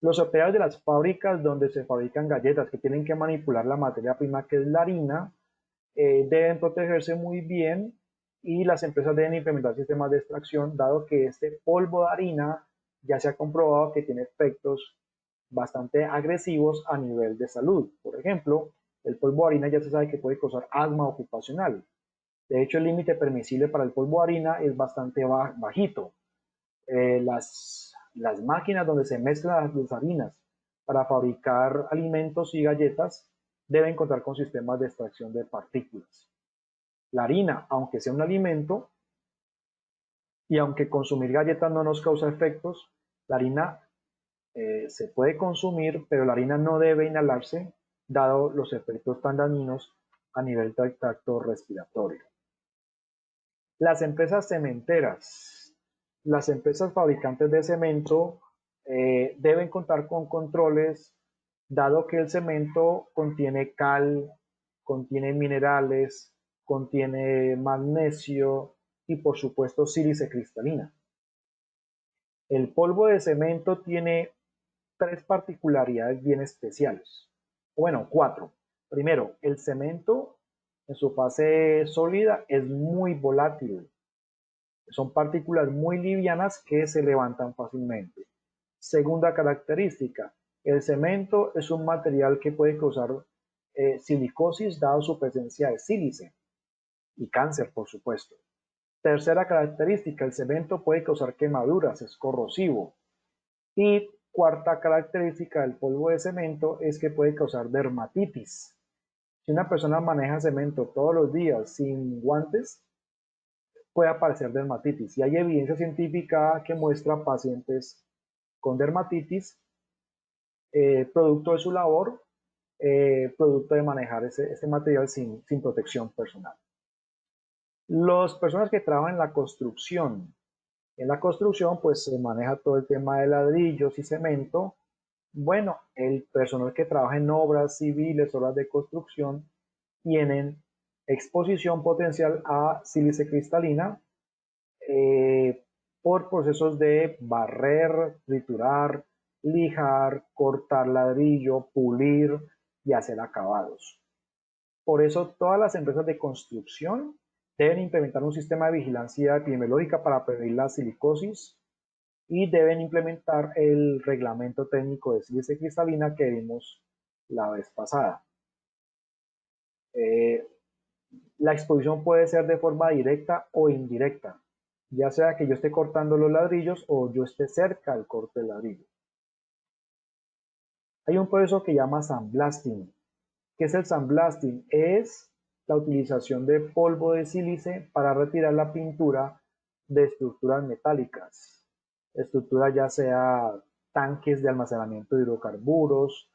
Los operarios de las fábricas donde se fabrican galletas, que tienen que manipular la materia prima que es la harina, deben protegerse muy bien, y las empresas deben implementar sistemas de extracción, dado que este polvo de harina ya se ha comprobado que tiene efectos bastante agresivos a nivel de salud. Por ejemplo, el polvo de harina ya se sabe que puede causar asma ocupacional. De hecho, el límite permisible para el polvo de harina es bastante bajito. Las máquinas donde se mezclan las harinas para fabricar alimentos y galletas deben contar con sistemas de extracción de partículas. La harina, aunque sea un alimento, Y aunque consumir galletas no nos causa efectos, la harina se puede consumir, pero la harina no debe inhalarse, dado los efectos tan dañinos a nivel del tracto respiratorio. Las empresas cementeras, las empresas fabricantes de cemento deben contar con controles, dado que el cemento contiene cal, contiene minerales, contiene magnesio y por supuesto sílice cristalina. El polvo de cemento tiene 3 particularidades bien especiales. Bueno, 4. Primero, el cemento en su fase sólida es muy volátil. Son partículas muy livianas que se levantan fácilmente. Segunda característica, el cemento es un material que puede causar silicosis dado su presencia de sílice y cáncer, por supuesto. Tercera característica, el cemento puede causar quemaduras, es corrosivo. Y cuarta característica del polvo de cemento es que puede causar dermatitis. Si una persona maneja cemento todos los días sin guantes, puede aparecer dermatitis. Y hay evidencia científica que muestra pacientes con dermatitis, producto de su labor, producto de manejar ese material sin protección personal. Las personas que trabajan en la construcción pues se maneja todo el tema de ladrillos y cemento. Bueno, el personal que trabaja en obras civiles, obras de construcción, tienen exposición potencial a sílice cristalina por procesos de barrer, triturar, lijar, cortar ladrillo, pulir y hacer acabados. Por eso todas las empresas de construcción deben implementar un sistema de vigilancia epidemiológica para prevenir la silicosis y deben implementar el reglamento técnico de sílice cristalina que vimos la vez pasada. La exposición puede ser de forma directa o indirecta, ya sea que yo esté cortando los ladrillos o yo esté cerca del corte del ladrillo. Hay un proceso que llama sandblasting. ¿Qué es el sandblasting? Es la utilización de polvo de sílice para retirar la pintura de estructuras metálicas. Estructuras ya sea tanques de almacenamiento de hidrocarburos,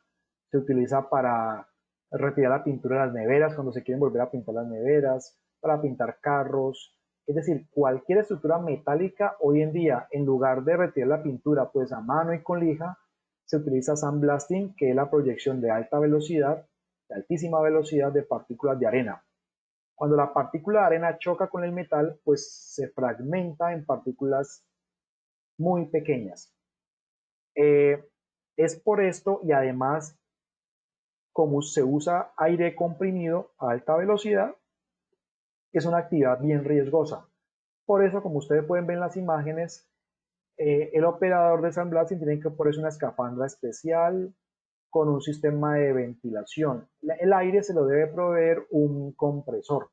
se utiliza para retirar la pintura de las neveras cuando se quieren volver a pintar las neveras, para pintar carros. Es decir, cualquier estructura metálica hoy en día, en lugar de retirar la pintura pues a mano y con lija, se utiliza sandblasting, que es la proyección de alta velocidad, de altísima velocidad de partículas de arena. Cuando la partícula de arena choca con el metal, pues se fragmenta en partículas muy pequeñas. Es por esto, y además como se usa aire comprimido a alta velocidad, es una actividad bien riesgosa. Por eso, como ustedes pueden ver en las imágenes, el operador de sandblasting tiene que ponerse una escafandra especial con un sistema de ventilación. El aire se lo debe proveer un compresor.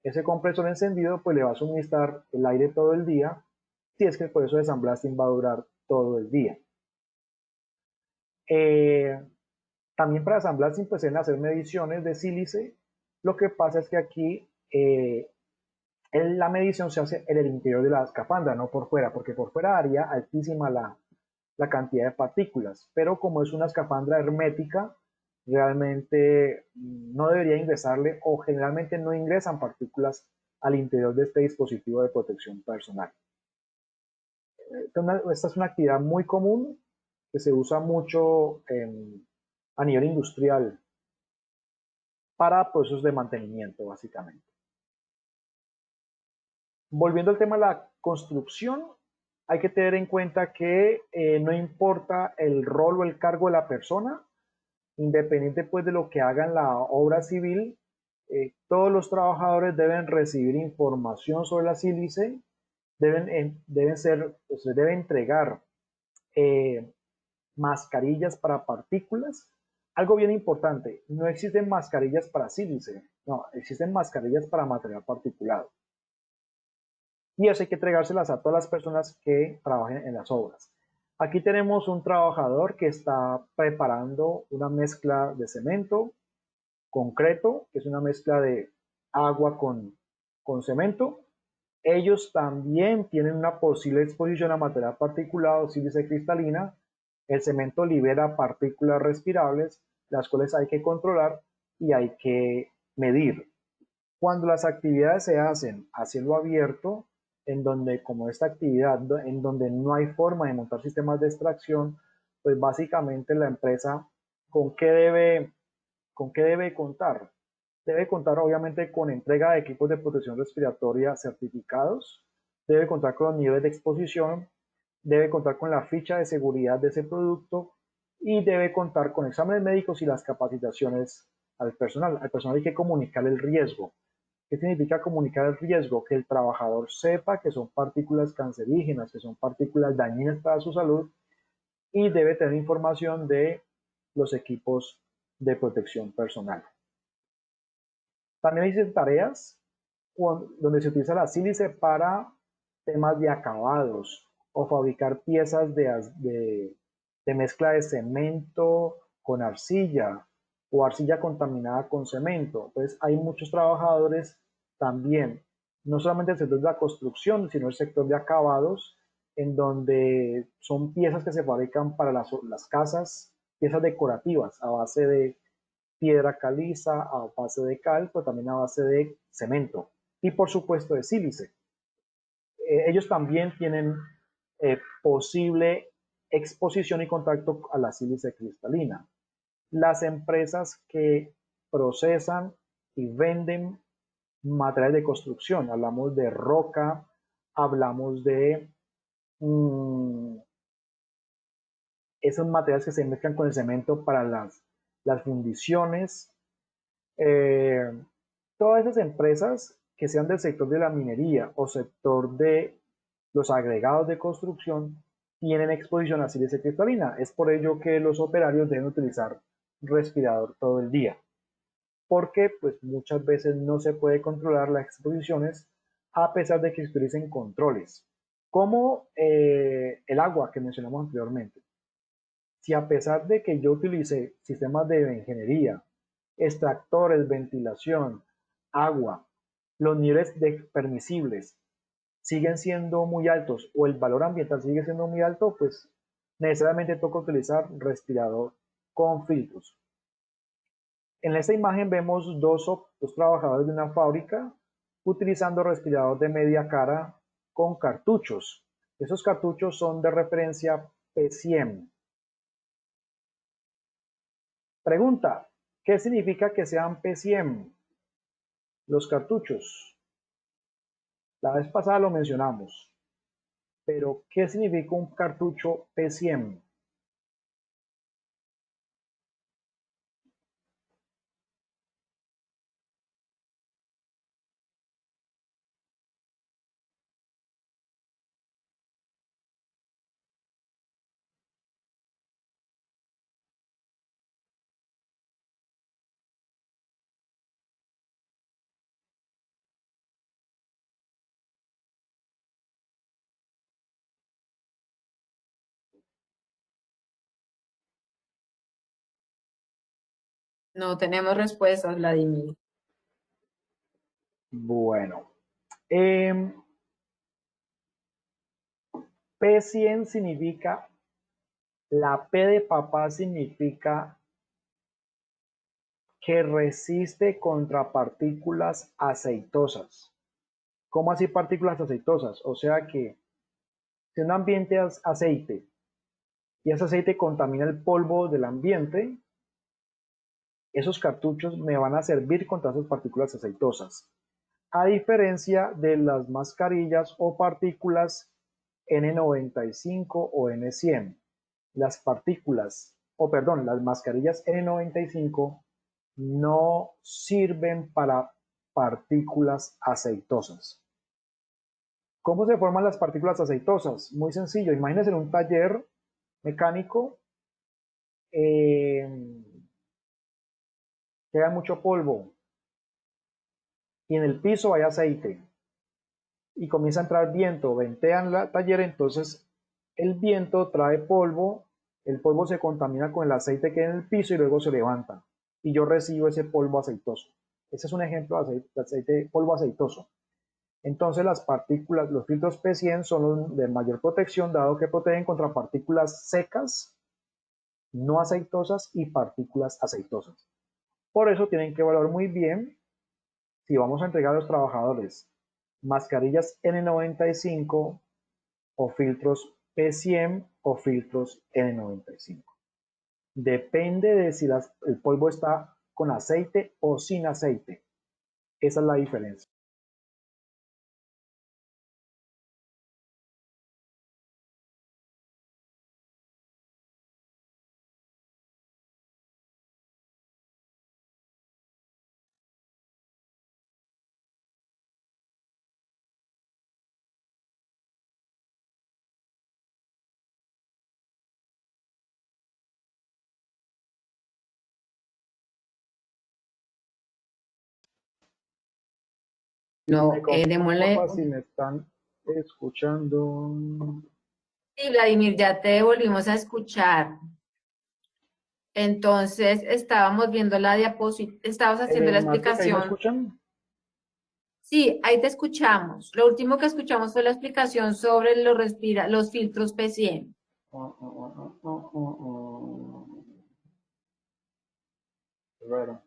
Ese compresor encendido pues le va a suministrar el aire todo el día, si es que el proceso de sandblasting va a durar todo el día. También para sandblasting pues se deben hacer mediciones de sílice. Lo que pasa es que aquí la medición se hace en el interior de la escafandra, no por fuera, porque por fuera haría altísima la cantidad de partículas, pero como es una escafandra hermética, realmente no debería ingresarle o generalmente no ingresan partículas al interior de este dispositivo de protección personal. Esta es una actividad muy común que se usa mucho a nivel industrial para procesos de mantenimiento, básicamente. Volviendo al tema de la construcción, hay que tener en cuenta que no importa el rol o el cargo de la persona, independiente pues de lo que haga en la obra civil, todos los trabajadores deben recibir información sobre la sílice, deben entregar mascarillas para partículas. Algo bien importante, no existen mascarillas para sílice, no, existen mascarillas para material particulado. Y eso hay que entregárselas a todas las personas que trabajen en las obras. Aquí tenemos un trabajador que está preparando una mezcla de cemento, concreto, que es una mezcla de agua con cemento. Ellos también tienen una posible exposición a material particulado, sílice cristalina. El cemento libera partículas respirables, las cuales hay que controlar y hay que medir. Cuando las actividades se hacen a cielo abierto, en donde como esta actividad, en donde no hay forma de montar sistemas de extracción, pues básicamente la empresa con qué debe contar. Debe contar obviamente con entrega de equipos de protección respiratoria certificados, debe contar con los niveles de exposición, debe contar con la ficha de seguridad de ese producto y debe contar con exámenes médicos y las capacitaciones al personal. Al personal hay que comunicar el riesgo. ¿Qué significa comunicar el riesgo? Que el trabajador sepa que son partículas cancerígenas, que son partículas dañinas para su salud y debe tener información de los equipos de protección personal. También existen tareas donde se utiliza la sílice para temas de acabados o fabricar piezas de mezcla de cemento con arcilla o arcilla contaminada con cemento. Entonces hay muchos trabajadores también, no solamente el sector de la construcción, sino el sector de acabados, en donde son piezas que se fabrican para las casas, piezas decorativas a base de piedra caliza, a base de cal, pero también a base de cemento y por supuesto de sílice. Ellos también tienen posible exposición y contacto a la sílice cristalina. Las empresas que procesan y venden materiales de construcción, hablamos de roca, hablamos de esos materiales que se mezclan con el cemento para las fundiciones. Todas esas empresas que sean del sector de la minería o sector de los agregados de construcción tienen exposición a sílice cristalina. Es por ello que los operarios deben utilizar respirador todo el día, porque pues muchas veces no se puede controlar las exposiciones a pesar de que se utilicen controles, como el agua que mencionamos anteriormente. Si a pesar de que yo utilice sistemas de ingeniería, extractores, ventilación, agua, los niveles permisibles siguen siendo muy altos o el valor ambiental sigue siendo muy alto, pues necesariamente toca utilizar respirador con filtros. En esta imagen vemos dos trabajadores de una fábrica utilizando respirador de media cara con cartuchos. Esos cartuchos son de referencia P100. Pregunta, ¿qué significa que sean P100? Los cartuchos. La vez pasada lo mencionamos, pero ¿qué significa un cartucho P100? No tenemos respuestas, Vladimir. Bueno, P100 significa, la P de papá significa que resiste contra partículas aceitosas. ¿Cómo así partículas aceitosas? O sea que si un ambiente es aceite y ese aceite contamina el polvo del ambiente, esos cartuchos me van a servir contra esas partículas aceitosas. A diferencia de las mascarillas o partículas N95 o N100. Las partículas, las mascarillas N95 no sirven para partículas aceitosas. ¿Cómo se forman las partículas aceitosas? Muy sencillo, imagínense en un taller mecánico que hay mucho polvo y en el piso hay aceite y comienza a entrar viento, ventean la taller, entonces el viento trae polvo, el polvo se contamina con el aceite que hay en el piso y luego se levanta y yo recibo ese polvo aceitoso. Ese es un ejemplo de aceite, polvo aceitoso. Entonces las partículas, los filtros P100 son los de mayor protección, dado que protegen contra partículas secas, no aceitosas y partículas aceitosas. Por eso tienen que evaluar muy bien si vamos a entregar a los trabajadores mascarillas N95 o filtros P100 o filtros N95. Depende de si el polvo está con aceite o sin aceite. Esa es la diferencia. No, Me confirman, démosle. porfa, si me están escuchando. Sí, Vladimir, ya te volvimos a escuchar. Entonces, estábamos viendo la diapositiva, estabas haciendo la Martica, ¿ahí me explicación. escuchan? Sí, ahí te escuchamos. Lo último que escuchamos fue la explicación sobre los filtros P100. Raro.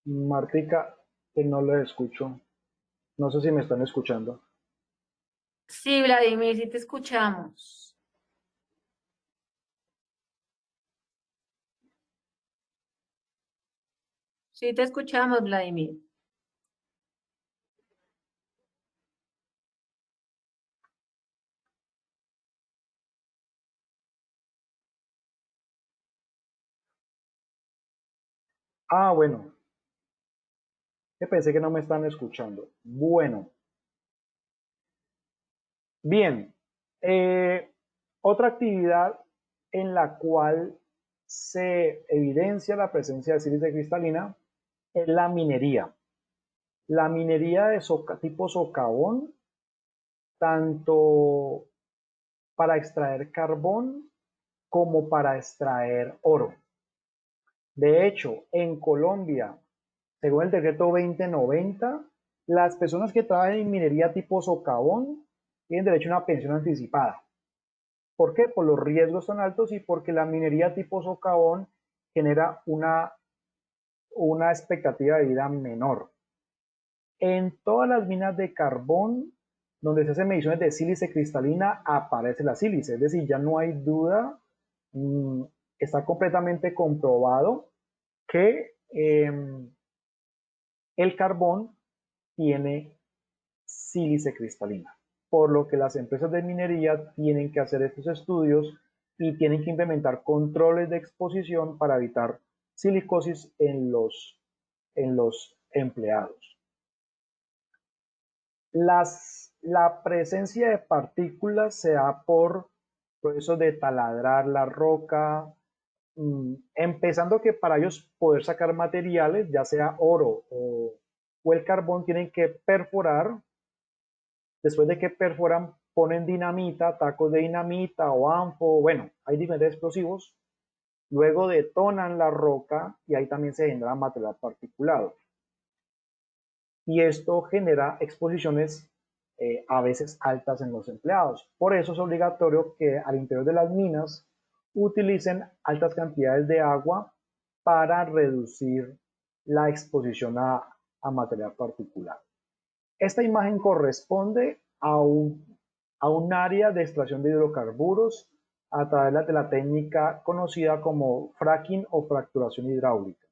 Martica, que no le escucho. No sé si me están escuchando. Sí, Vladimir, sí te escuchamos. Sí te escuchamos, Vladimir. Ah, bueno. Que pensé que no me están escuchando. Bueno. Bien. Otra actividad en la cual se evidencia la presencia de sílice cristalina es la minería. La minería de tipo socavón, tanto para extraer carbón como para extraer oro. De hecho, en Colombia, según el decreto 2090, las personas que trabajan en minería tipo socavón tienen derecho a una pensión anticipada. ¿Por qué? Por los riesgos tan altos y porque la minería tipo socavón genera una expectativa de vida menor. En todas las minas de carbón donde se hacen mediciones de sílice cristalina aparece la sílice, es decir, ya no hay duda, está completamente comprobado que el carbón tiene sílice cristalina, por lo que las empresas de minería tienen que hacer estos estudios y tienen que implementar controles de exposición para evitar silicosis en los empleados. La presencia de partículas se da por procesos de taladrar la roca, empezando que para ellos poder sacar materiales, ya sea oro o el carbón, tienen que perforar. Después de que perforan, ponen dinamita, tacos de dinamita o anfo, bueno, hay diferentes explosivos. Luego detonan la roca y ahí también se genera material particulado. Y esto genera exposiciones a veces altas en los empleados. Por eso es obligatorio que al interior de las minas utilicen altas cantidades de agua para reducir la exposición a material particulado. Esta imagen corresponde a un área de extracción de hidrocarburos a través de la técnica conocida como fracking o fracturación hidráulica.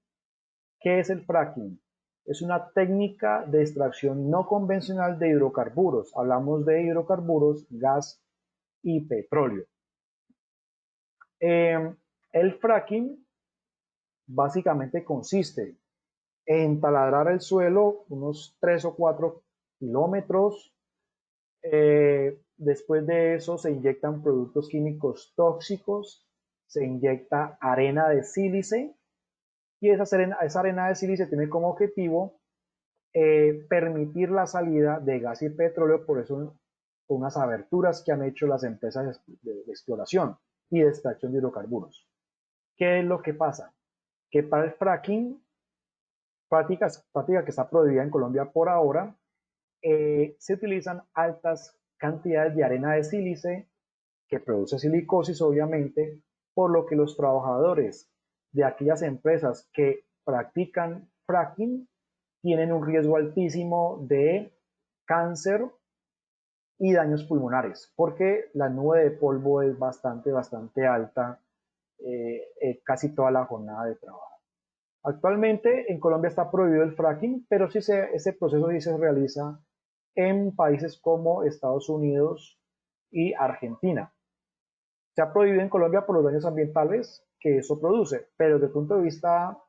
¿Qué es el fracking? Es una técnica de extracción no convencional de hidrocarburos. Hablamos de hidrocarburos, gas y petróleo. El fracking básicamente consiste en taladrar el suelo unos 3 o 4 kilómetros. Después de eso se inyectan productos químicos tóxicos, se inyecta arena de sílice y esa arena de sílice tiene como objetivo permitir la salida de gas y petróleo, por eso unas aberturas que han hecho las empresas de exploración y de extracción de hidrocarburos. ¿Qué es lo que pasa? Que para el fracking, práctica que está prohibida en Colombia por ahora, se utilizan altas cantidades de arena de sílice que produce silicosis, obviamente, por lo que los trabajadores de aquellas empresas que practican fracking tienen un riesgo altísimo de cáncer y daños pulmonares, porque la nube de polvo es bastante alta casi toda la jornada de trabajo. Actualmente en Colombia está prohibido el fracking, pero sí ese proceso sí se realiza en países como Estados Unidos y Argentina. Se ha prohibido en Colombia por los daños ambientales que eso produce, pero desde el punto de vista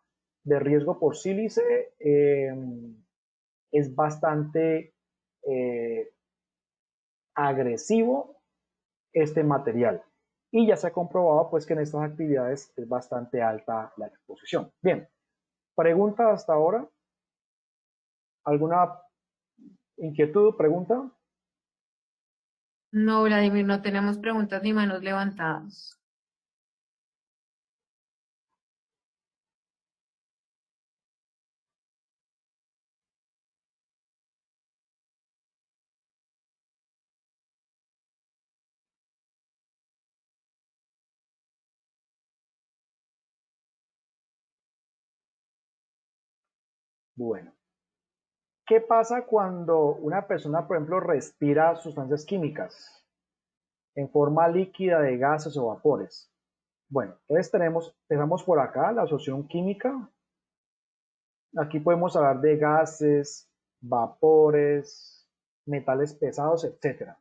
de riesgo por sílice es bastante agresivo este material. Y ya se ha comprobado pues que en estas actividades es bastante alta la exposición. Bien, pregunta hasta ahora. ¿Alguna inquietud, pregunta? No, Vladimir, no tenemos preguntas ni manos levantadas. Bueno, ¿qué pasa cuando una persona, por ejemplo, respira sustancias químicas en forma líquida de gases o vapores? Bueno, entonces empezamos por acá, la asociación química. Aquí podemos hablar de gases, vapores, metales pesados, etc.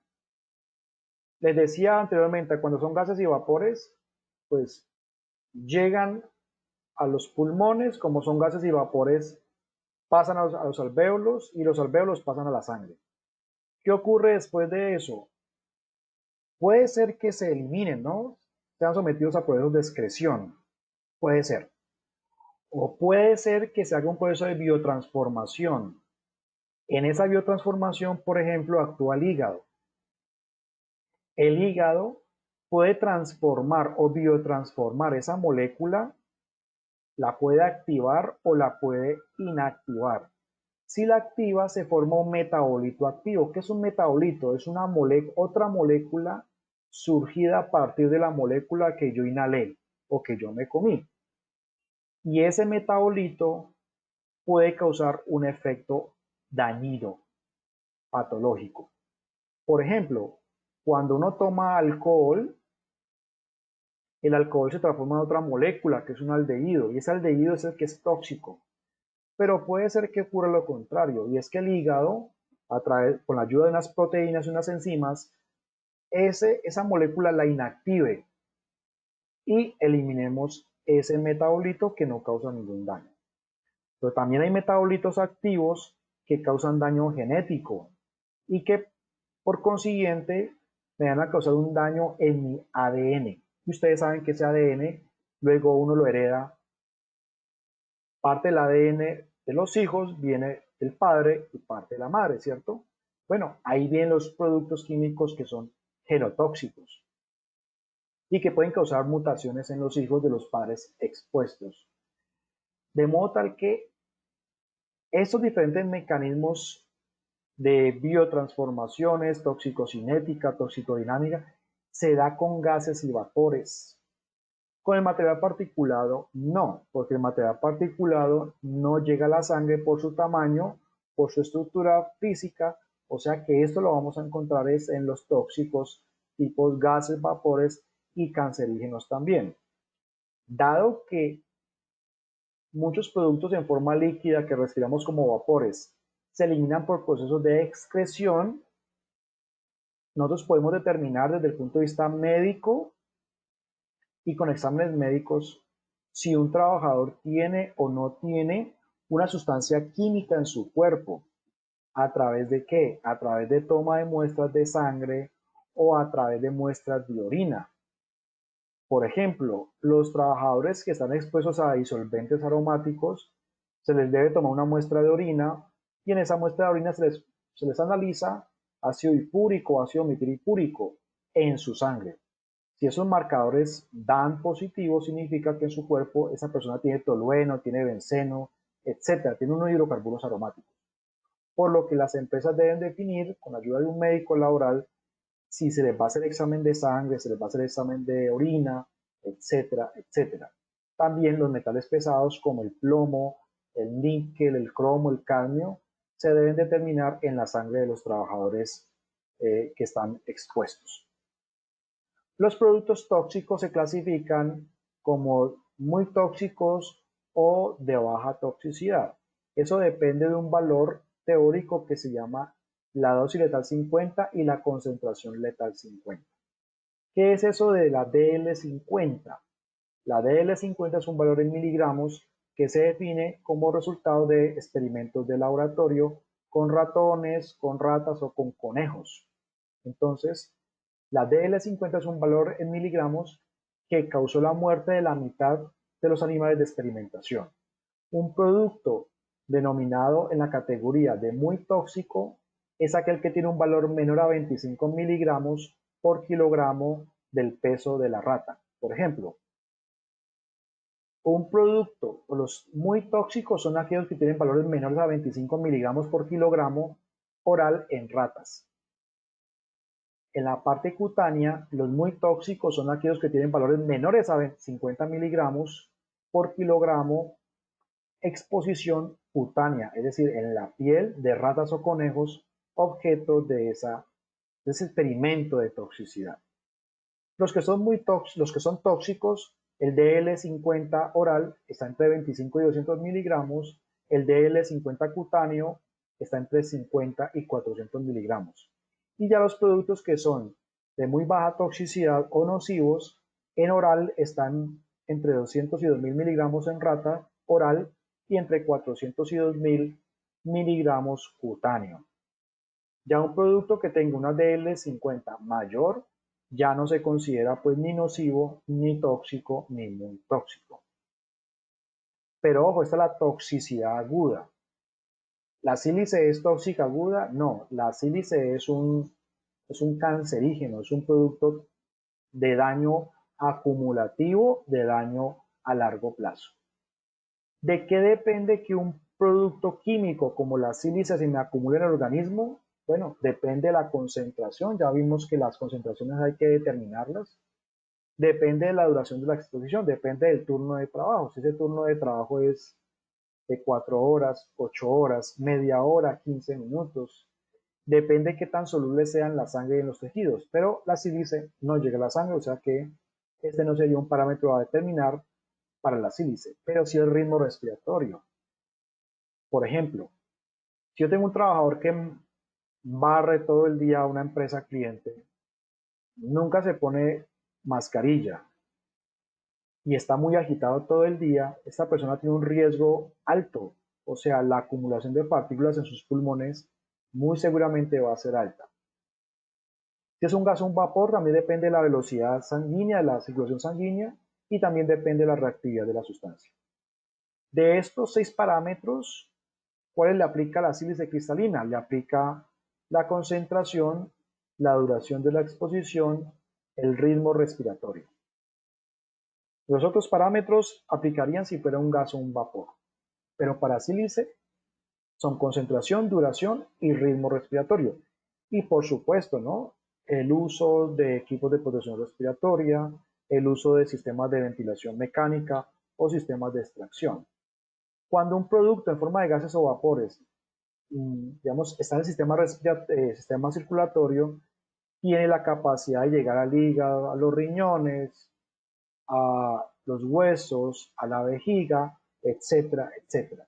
Les decía anteriormente, cuando son gases y vapores, pues llegan a los pulmones, como son gases y vapores, pasan a los alvéolos y los alvéolos pasan a la sangre. ¿Qué ocurre después de eso? Puede ser que se eliminen, ¿no? Sean sometidos a procesos de excreción. Puede ser. O puede ser que se haga un proceso de biotransformación. En esa biotransformación, por ejemplo, actúa el hígado. El hígado puede transformar o biotransformar esa molécula, la puede activar o la puede inactivar. Si la activa, se forma un metabolito activo. ¿Qué es un metabolito? Es una otra molécula surgida a partir de la molécula que yo inhalé o que yo me comí. Y ese metabolito puede causar un efecto dañino, patológico. Por ejemplo, cuando uno toma alcohol, el alcohol se transforma en otra molécula que es un aldehído, y ese aldehído es el que es tóxico. Pero puede ser que ocurra lo contrario, y es que el hígado, con la ayuda de unas proteínas y unas enzimas, esa molécula la inactive y eliminemos ese metabolito que no causa ningún daño. Pero también hay metabolitos activos que causan daño genético y que por consiguiente me van a causar un daño en mi ADN. Y ustedes saben que ese ADN luego uno lo hereda. Parte del ADN de los hijos viene del padre y parte de la madre, ¿cierto? Bueno, ahí vienen los productos químicos que son genotóxicos y que pueden causar mutaciones en los hijos de los padres expuestos. De modo tal que estos diferentes mecanismos de biotransformaciones, toxicocinética, toxicodinámica, se da con gases y vapores. Con el material particulado, no, porque el material particulado no llega a la sangre por su tamaño, por su estructura física, o sea que esto lo vamos a encontrar es en los tóxicos tipos gases, vapores y cancerígenos también. Dado que muchos productos en forma líquida que respiramos como vapores se eliminan por procesos de excreción, nosotros podemos determinar desde el punto de vista médico y con exámenes médicos si un trabajador tiene o no tiene una sustancia química en su cuerpo. ¿A través de qué? A través de toma de muestras de sangre o a través de muestras de orina. Por ejemplo, los trabajadores que están expuestos a disolventes aromáticos, se les debe tomar una muestra de orina y en esa muestra de orina se les analiza ácido hipúrico, ácido metilhipúrico en su sangre. Si esos marcadores dan positivo, significa que en su cuerpo esa persona tiene tolueno, tiene benceno, etcétera, tiene unos hidrocarburos aromáticos. Por lo que las empresas deben definir, con ayuda de un médico laboral, si se les va a hacer examen de sangre, se les va a hacer examen de orina, etcétera, etcétera. También los metales pesados como el plomo, el níquel, el cromo, el cadmio, se deben determinar en la sangre de los trabajadores que están expuestos. Los productos tóxicos se clasifican como muy tóxicos o de baja toxicidad. Eso depende de un valor teórico que se llama la dosis letal 50 y la concentración letal 50. ¿Qué es eso de la DL50? La DL50 es un valor en miligramos que se define como resultado de experimentos de laboratorio con ratones, con ratas o con conejos. Entonces, la DL50 es un valor en miligramos que causó la muerte de la mitad de los animales de experimentación. Un producto denominado en la categoría de muy tóxico es aquel que tiene un valor menor a 25 miligramos por kilogramo del peso de la rata. Por ejemplo, un producto o los muy tóxicos son aquellos que tienen valores menores a 25 miligramos por kilogramo oral en ratas. En la parte cutánea, los muy tóxicos son aquellos que tienen valores menores a 50 miligramos por kilogramo exposición cutánea, es decir, en la piel de ratas o conejos, objeto de ese experimento de toxicidad. Los que son tóxicos, el DL50 oral está entre 25 y 200 miligramos, el DL50 cutáneo está entre 50 y 400 miligramos. Y ya los productos que son de muy baja toxicidad o nocivos, en oral están entre 200 y 2000 miligramos en rata oral y entre 400 y 2000 miligramos cutáneo. Ya un producto que tenga una DL50 mayor ya no se considera pues ni nocivo, ni tóxico, ni muy tóxico. Pero ojo, esta es la toxicidad aguda. ¿La sílice es tóxica aguda? No, la sílice es un cancerígeno, es un producto de daño acumulativo, de daño a largo plazo. ¿De qué depende que un producto químico como la sílice se me acumule en el organismo? Bueno, depende de la concentración. Ya vimos que las concentraciones hay que determinarlas. Depende de la duración de la exposición, depende del turno de trabajo. Si ese turno de trabajo es de 4 horas, 8 horas, media hora, 15 minutos. Depende de qué tan solubles sean la sangre en los tejidos. Pero la sílice no llega a la sangre, o sea que este no sería un parámetro a determinar para la sílice, pero sí el ritmo respiratorio. Por ejemplo, si yo tengo un trabajador que barre todo el día a una empresa cliente, nunca se pone mascarilla y está muy agitado todo el día, esta persona tiene un riesgo alto, o sea, la acumulación de partículas en sus pulmones muy seguramente va a ser alta. Si es un gas o un vapor, también depende de la velocidad sanguínea, de la circulación sanguínea y también depende de la reactividad de la sustancia. De estos 6 parámetros, ¿cuáles le aplica la sílice cristalina? Le aplica la concentración, la duración de la exposición, el ritmo respiratorio. Los otros parámetros aplicarían si fuera un gas o un vapor, pero para sílice son concentración, duración y ritmo respiratorio. Y por supuesto, ¿no? El uso de equipos de protección respiratoria, el uso de sistemas de ventilación mecánica o sistemas de extracción. Cuando un producto en forma de gases o vapores, digamos, está en el sistema circulatorio, tiene la capacidad de llegar al hígado, a los riñones, a los huesos, a la vejiga, etcétera, etcétera.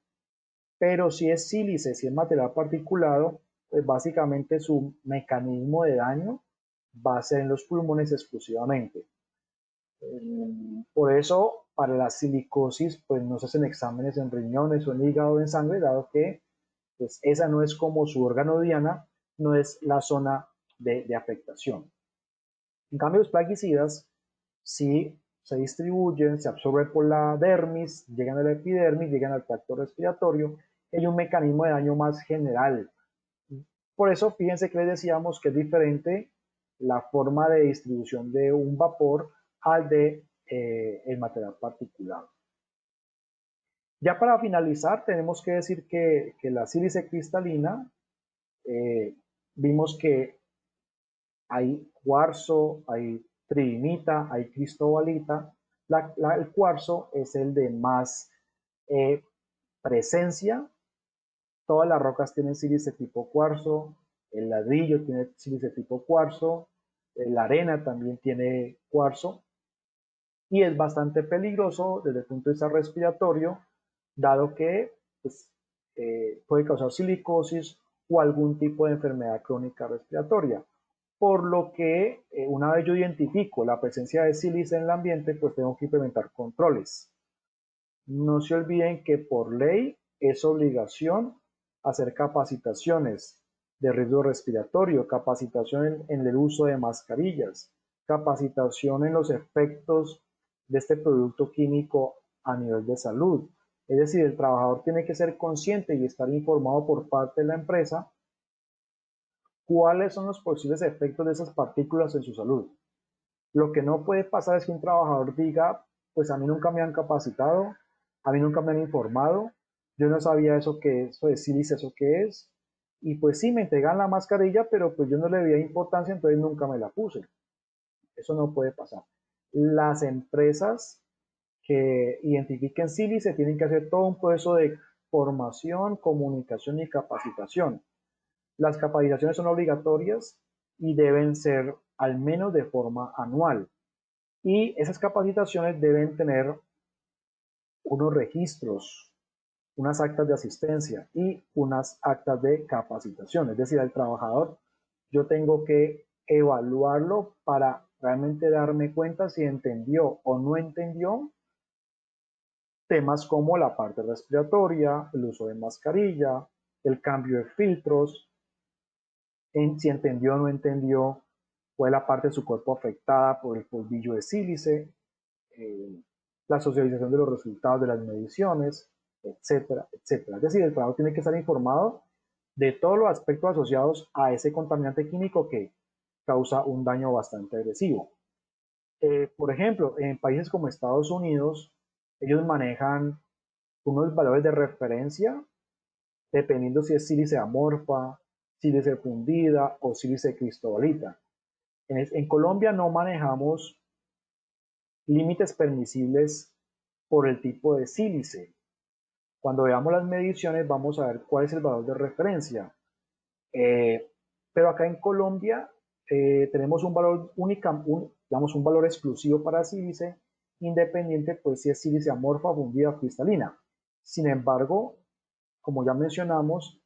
Pero si es sílice, si es material particulado, pues básicamente su mecanismo de daño va a ser en los pulmones exclusivamente. Por eso, para la silicosis, pues no se hacen exámenes en riñones o en hígado o en sangre, dado que pues esa no es como su órgano diana, no es la zona de afectación. En cambio, los plaguicidas sí se distribuyen, se absorben por la dermis, llegan a la epidermis, llegan al tracto respiratorio hay un mecanismo de daño más general. Por eso, fíjense que les decíamos que es diferente la forma de distribución de un vapor al de el material particulado. Ya para finalizar, tenemos que decir que la sílice cristalina, vimos que hay cuarzo, hay tridimita, hay cristobalita. El cuarzo es el de más presencia. Todas las rocas tienen sílice tipo cuarzo, el ladrillo tiene sílice tipo cuarzo, la arena también tiene cuarzo, y es bastante peligroso desde el punto de vista respiratorio, dado que pues, puede causar silicosis o algún tipo de enfermedad crónica respiratoria. Por lo que una vez yo identifico la presencia de sílice en el ambiente, pues tengo que implementar controles. No se olviden que por ley es obligación hacer capacitaciones de riesgo respiratorio, capacitación en el uso de mascarillas, capacitación en los efectos de este producto químico a nivel de salud. Es decir, el trabajador tiene que ser consciente y estar informado por parte de la empresa cuáles son los posibles efectos de esas partículas en su salud. Lo que no puede pasar es que un trabajador diga, pues a mí nunca me han capacitado, a mí nunca me han informado, yo no sabía eso de sílice, eso qué es, y pues sí, me entregan la mascarilla, pero pues yo no le veía importancia, entonces nunca me la puse. Eso no puede pasar. Las empresas que identifiquen sílice tienen que hacer todo un proceso de formación, comunicación y capacitación. Las capacitaciones son obligatorias y deben ser al menos de forma anual. Y esas capacitaciones deben tener unos registros, unas actas de asistencia y unas actas de capacitación. Es decir, al trabajador yo tengo que evaluarlo para realmente darme cuenta si entendió o no entendió temas como la parte respiratoria, el uso de mascarilla, el cambio de filtros, si entendió o no entendió cuál es la parte de su cuerpo afectada por el polvillo de sílice, la socialización de los resultados de las mediciones, etcétera, etcétera. Es decir, el trabajador tiene que estar informado de todos los aspectos asociados a ese contaminante químico que causa un daño bastante agresivo. Por ejemplo, en países como Estados Unidos, ellos manejan unos valores de referencia dependiendo si es sílice amorfa, sílice fundida o sílice cristobalita. En Colombia no manejamos límites permisibles por el tipo de sílice. Cuando veamos las mediciones vamos a ver cuál es el valor de referencia. Pero acá en Colombia tenemos un valor digamos un valor exclusivo para sílice, independiente pues si es sílice amorfa, fundida o cristalina. Sin embargo, como ya mencionamos,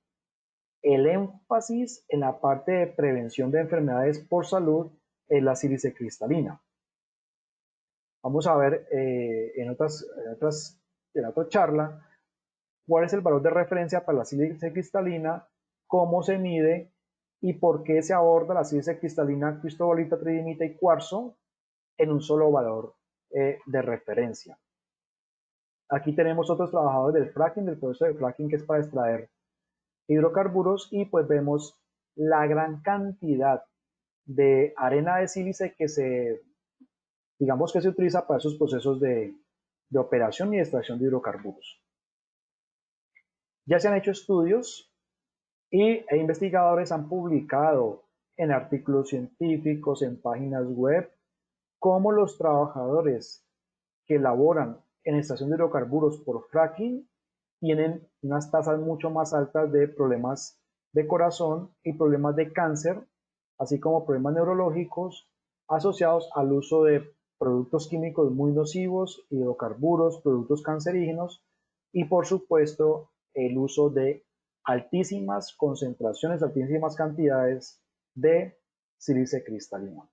el énfasis en la parte de prevención de enfermedades por salud es la sílice cristalina. Vamos a ver en otra charla cuál es el valor de referencia para la sílice cristalina, cómo se mide y por qué se aborda la sílice cristalina, cristobalita, tridimita y cuarzo en un solo valor de referencia. Aquí tenemos otros trabajadores del fracking, del proceso de fracking que es para extraer hidrocarburos y pues vemos la gran cantidad de arena de sílice que digamos que se utiliza para esos procesos de operación y de extracción de hidrocarburos. Ya se han hecho estudios e investigadores han publicado en artículos científicos, en páginas web, cómo los trabajadores que laboran en extracción de hidrocarburos por fracking tienen unas tasas mucho más altas de problemas de corazón y problemas de cáncer, así como problemas neurológicos asociados al uso de productos químicos muy nocivos, hidrocarburos, productos cancerígenos y por supuesto el uso de altísimas concentraciones, altísimas cantidades de sílice cristalino.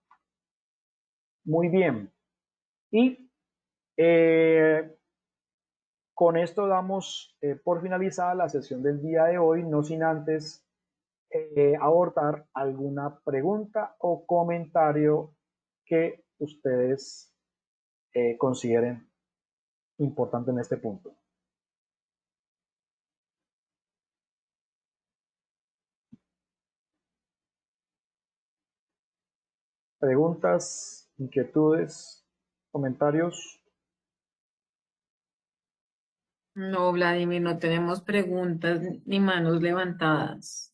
Muy bien. Y con esto damos por finalizada la sesión del día de hoy, no sin antes abordar alguna pregunta o comentario que ustedes consideren importante en este punto. preguntas, inquietudes, comentarios. No, Vladimir, no tenemos preguntas ni manos levantadas.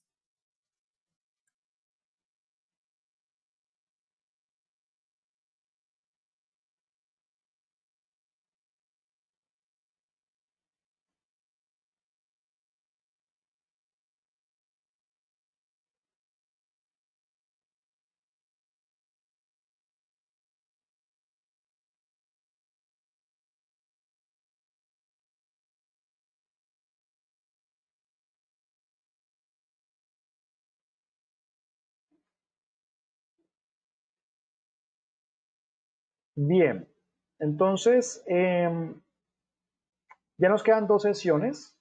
Bien, entonces ya nos quedan dos sesiones.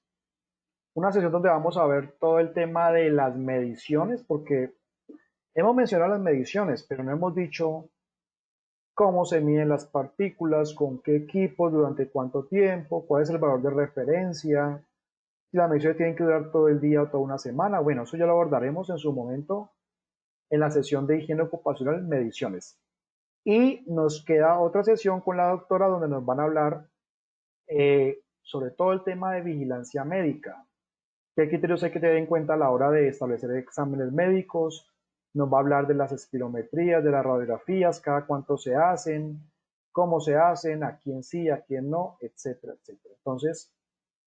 Una sesión donde vamos a ver todo el tema de las mediciones, porque hemos mencionado las mediciones, pero no hemos dicho cómo se miden las partículas, con qué equipos, durante cuánto tiempo, cuál es el valor de referencia, si las mediciones tienen que durar todo el día o toda una semana. Bueno, eso ya lo abordaremos en su momento en la sesión de higiene ocupacional, mediciones. Y nos queda otra sesión con la doctora donde nos van a hablar sobre todo el tema de vigilancia médica. ¿Qué criterios hay que tener en cuenta a la hora de establecer exámenes médicos? Nos va a hablar de las espirometrías, de las radiografías, cada cuánto se hacen, cómo se hacen, a quién sí, a quién no, etcétera, etcétera. Entonces,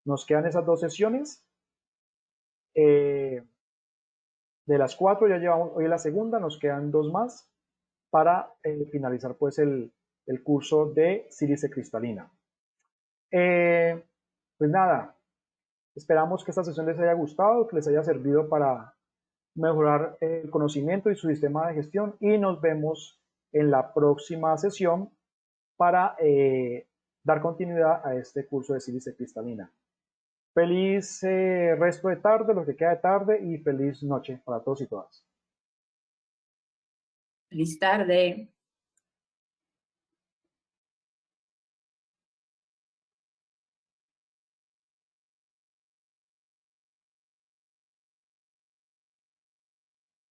nos quedan esas dos sesiones. De las 4 ya llevamos hoy la segunda, nos quedan dos más para finalizar pues el curso de sílice cristalina. Pues nada, esperamos que esta sesión les haya gustado, que les haya servido para mejorar el conocimiento y su sistema de gestión y nos vemos en la próxima sesión para dar continuidad a este curso de sílice cristalina. Feliz resto de tarde, lo que queda de tarde y feliz noche para todos y todas. Feliz tarde.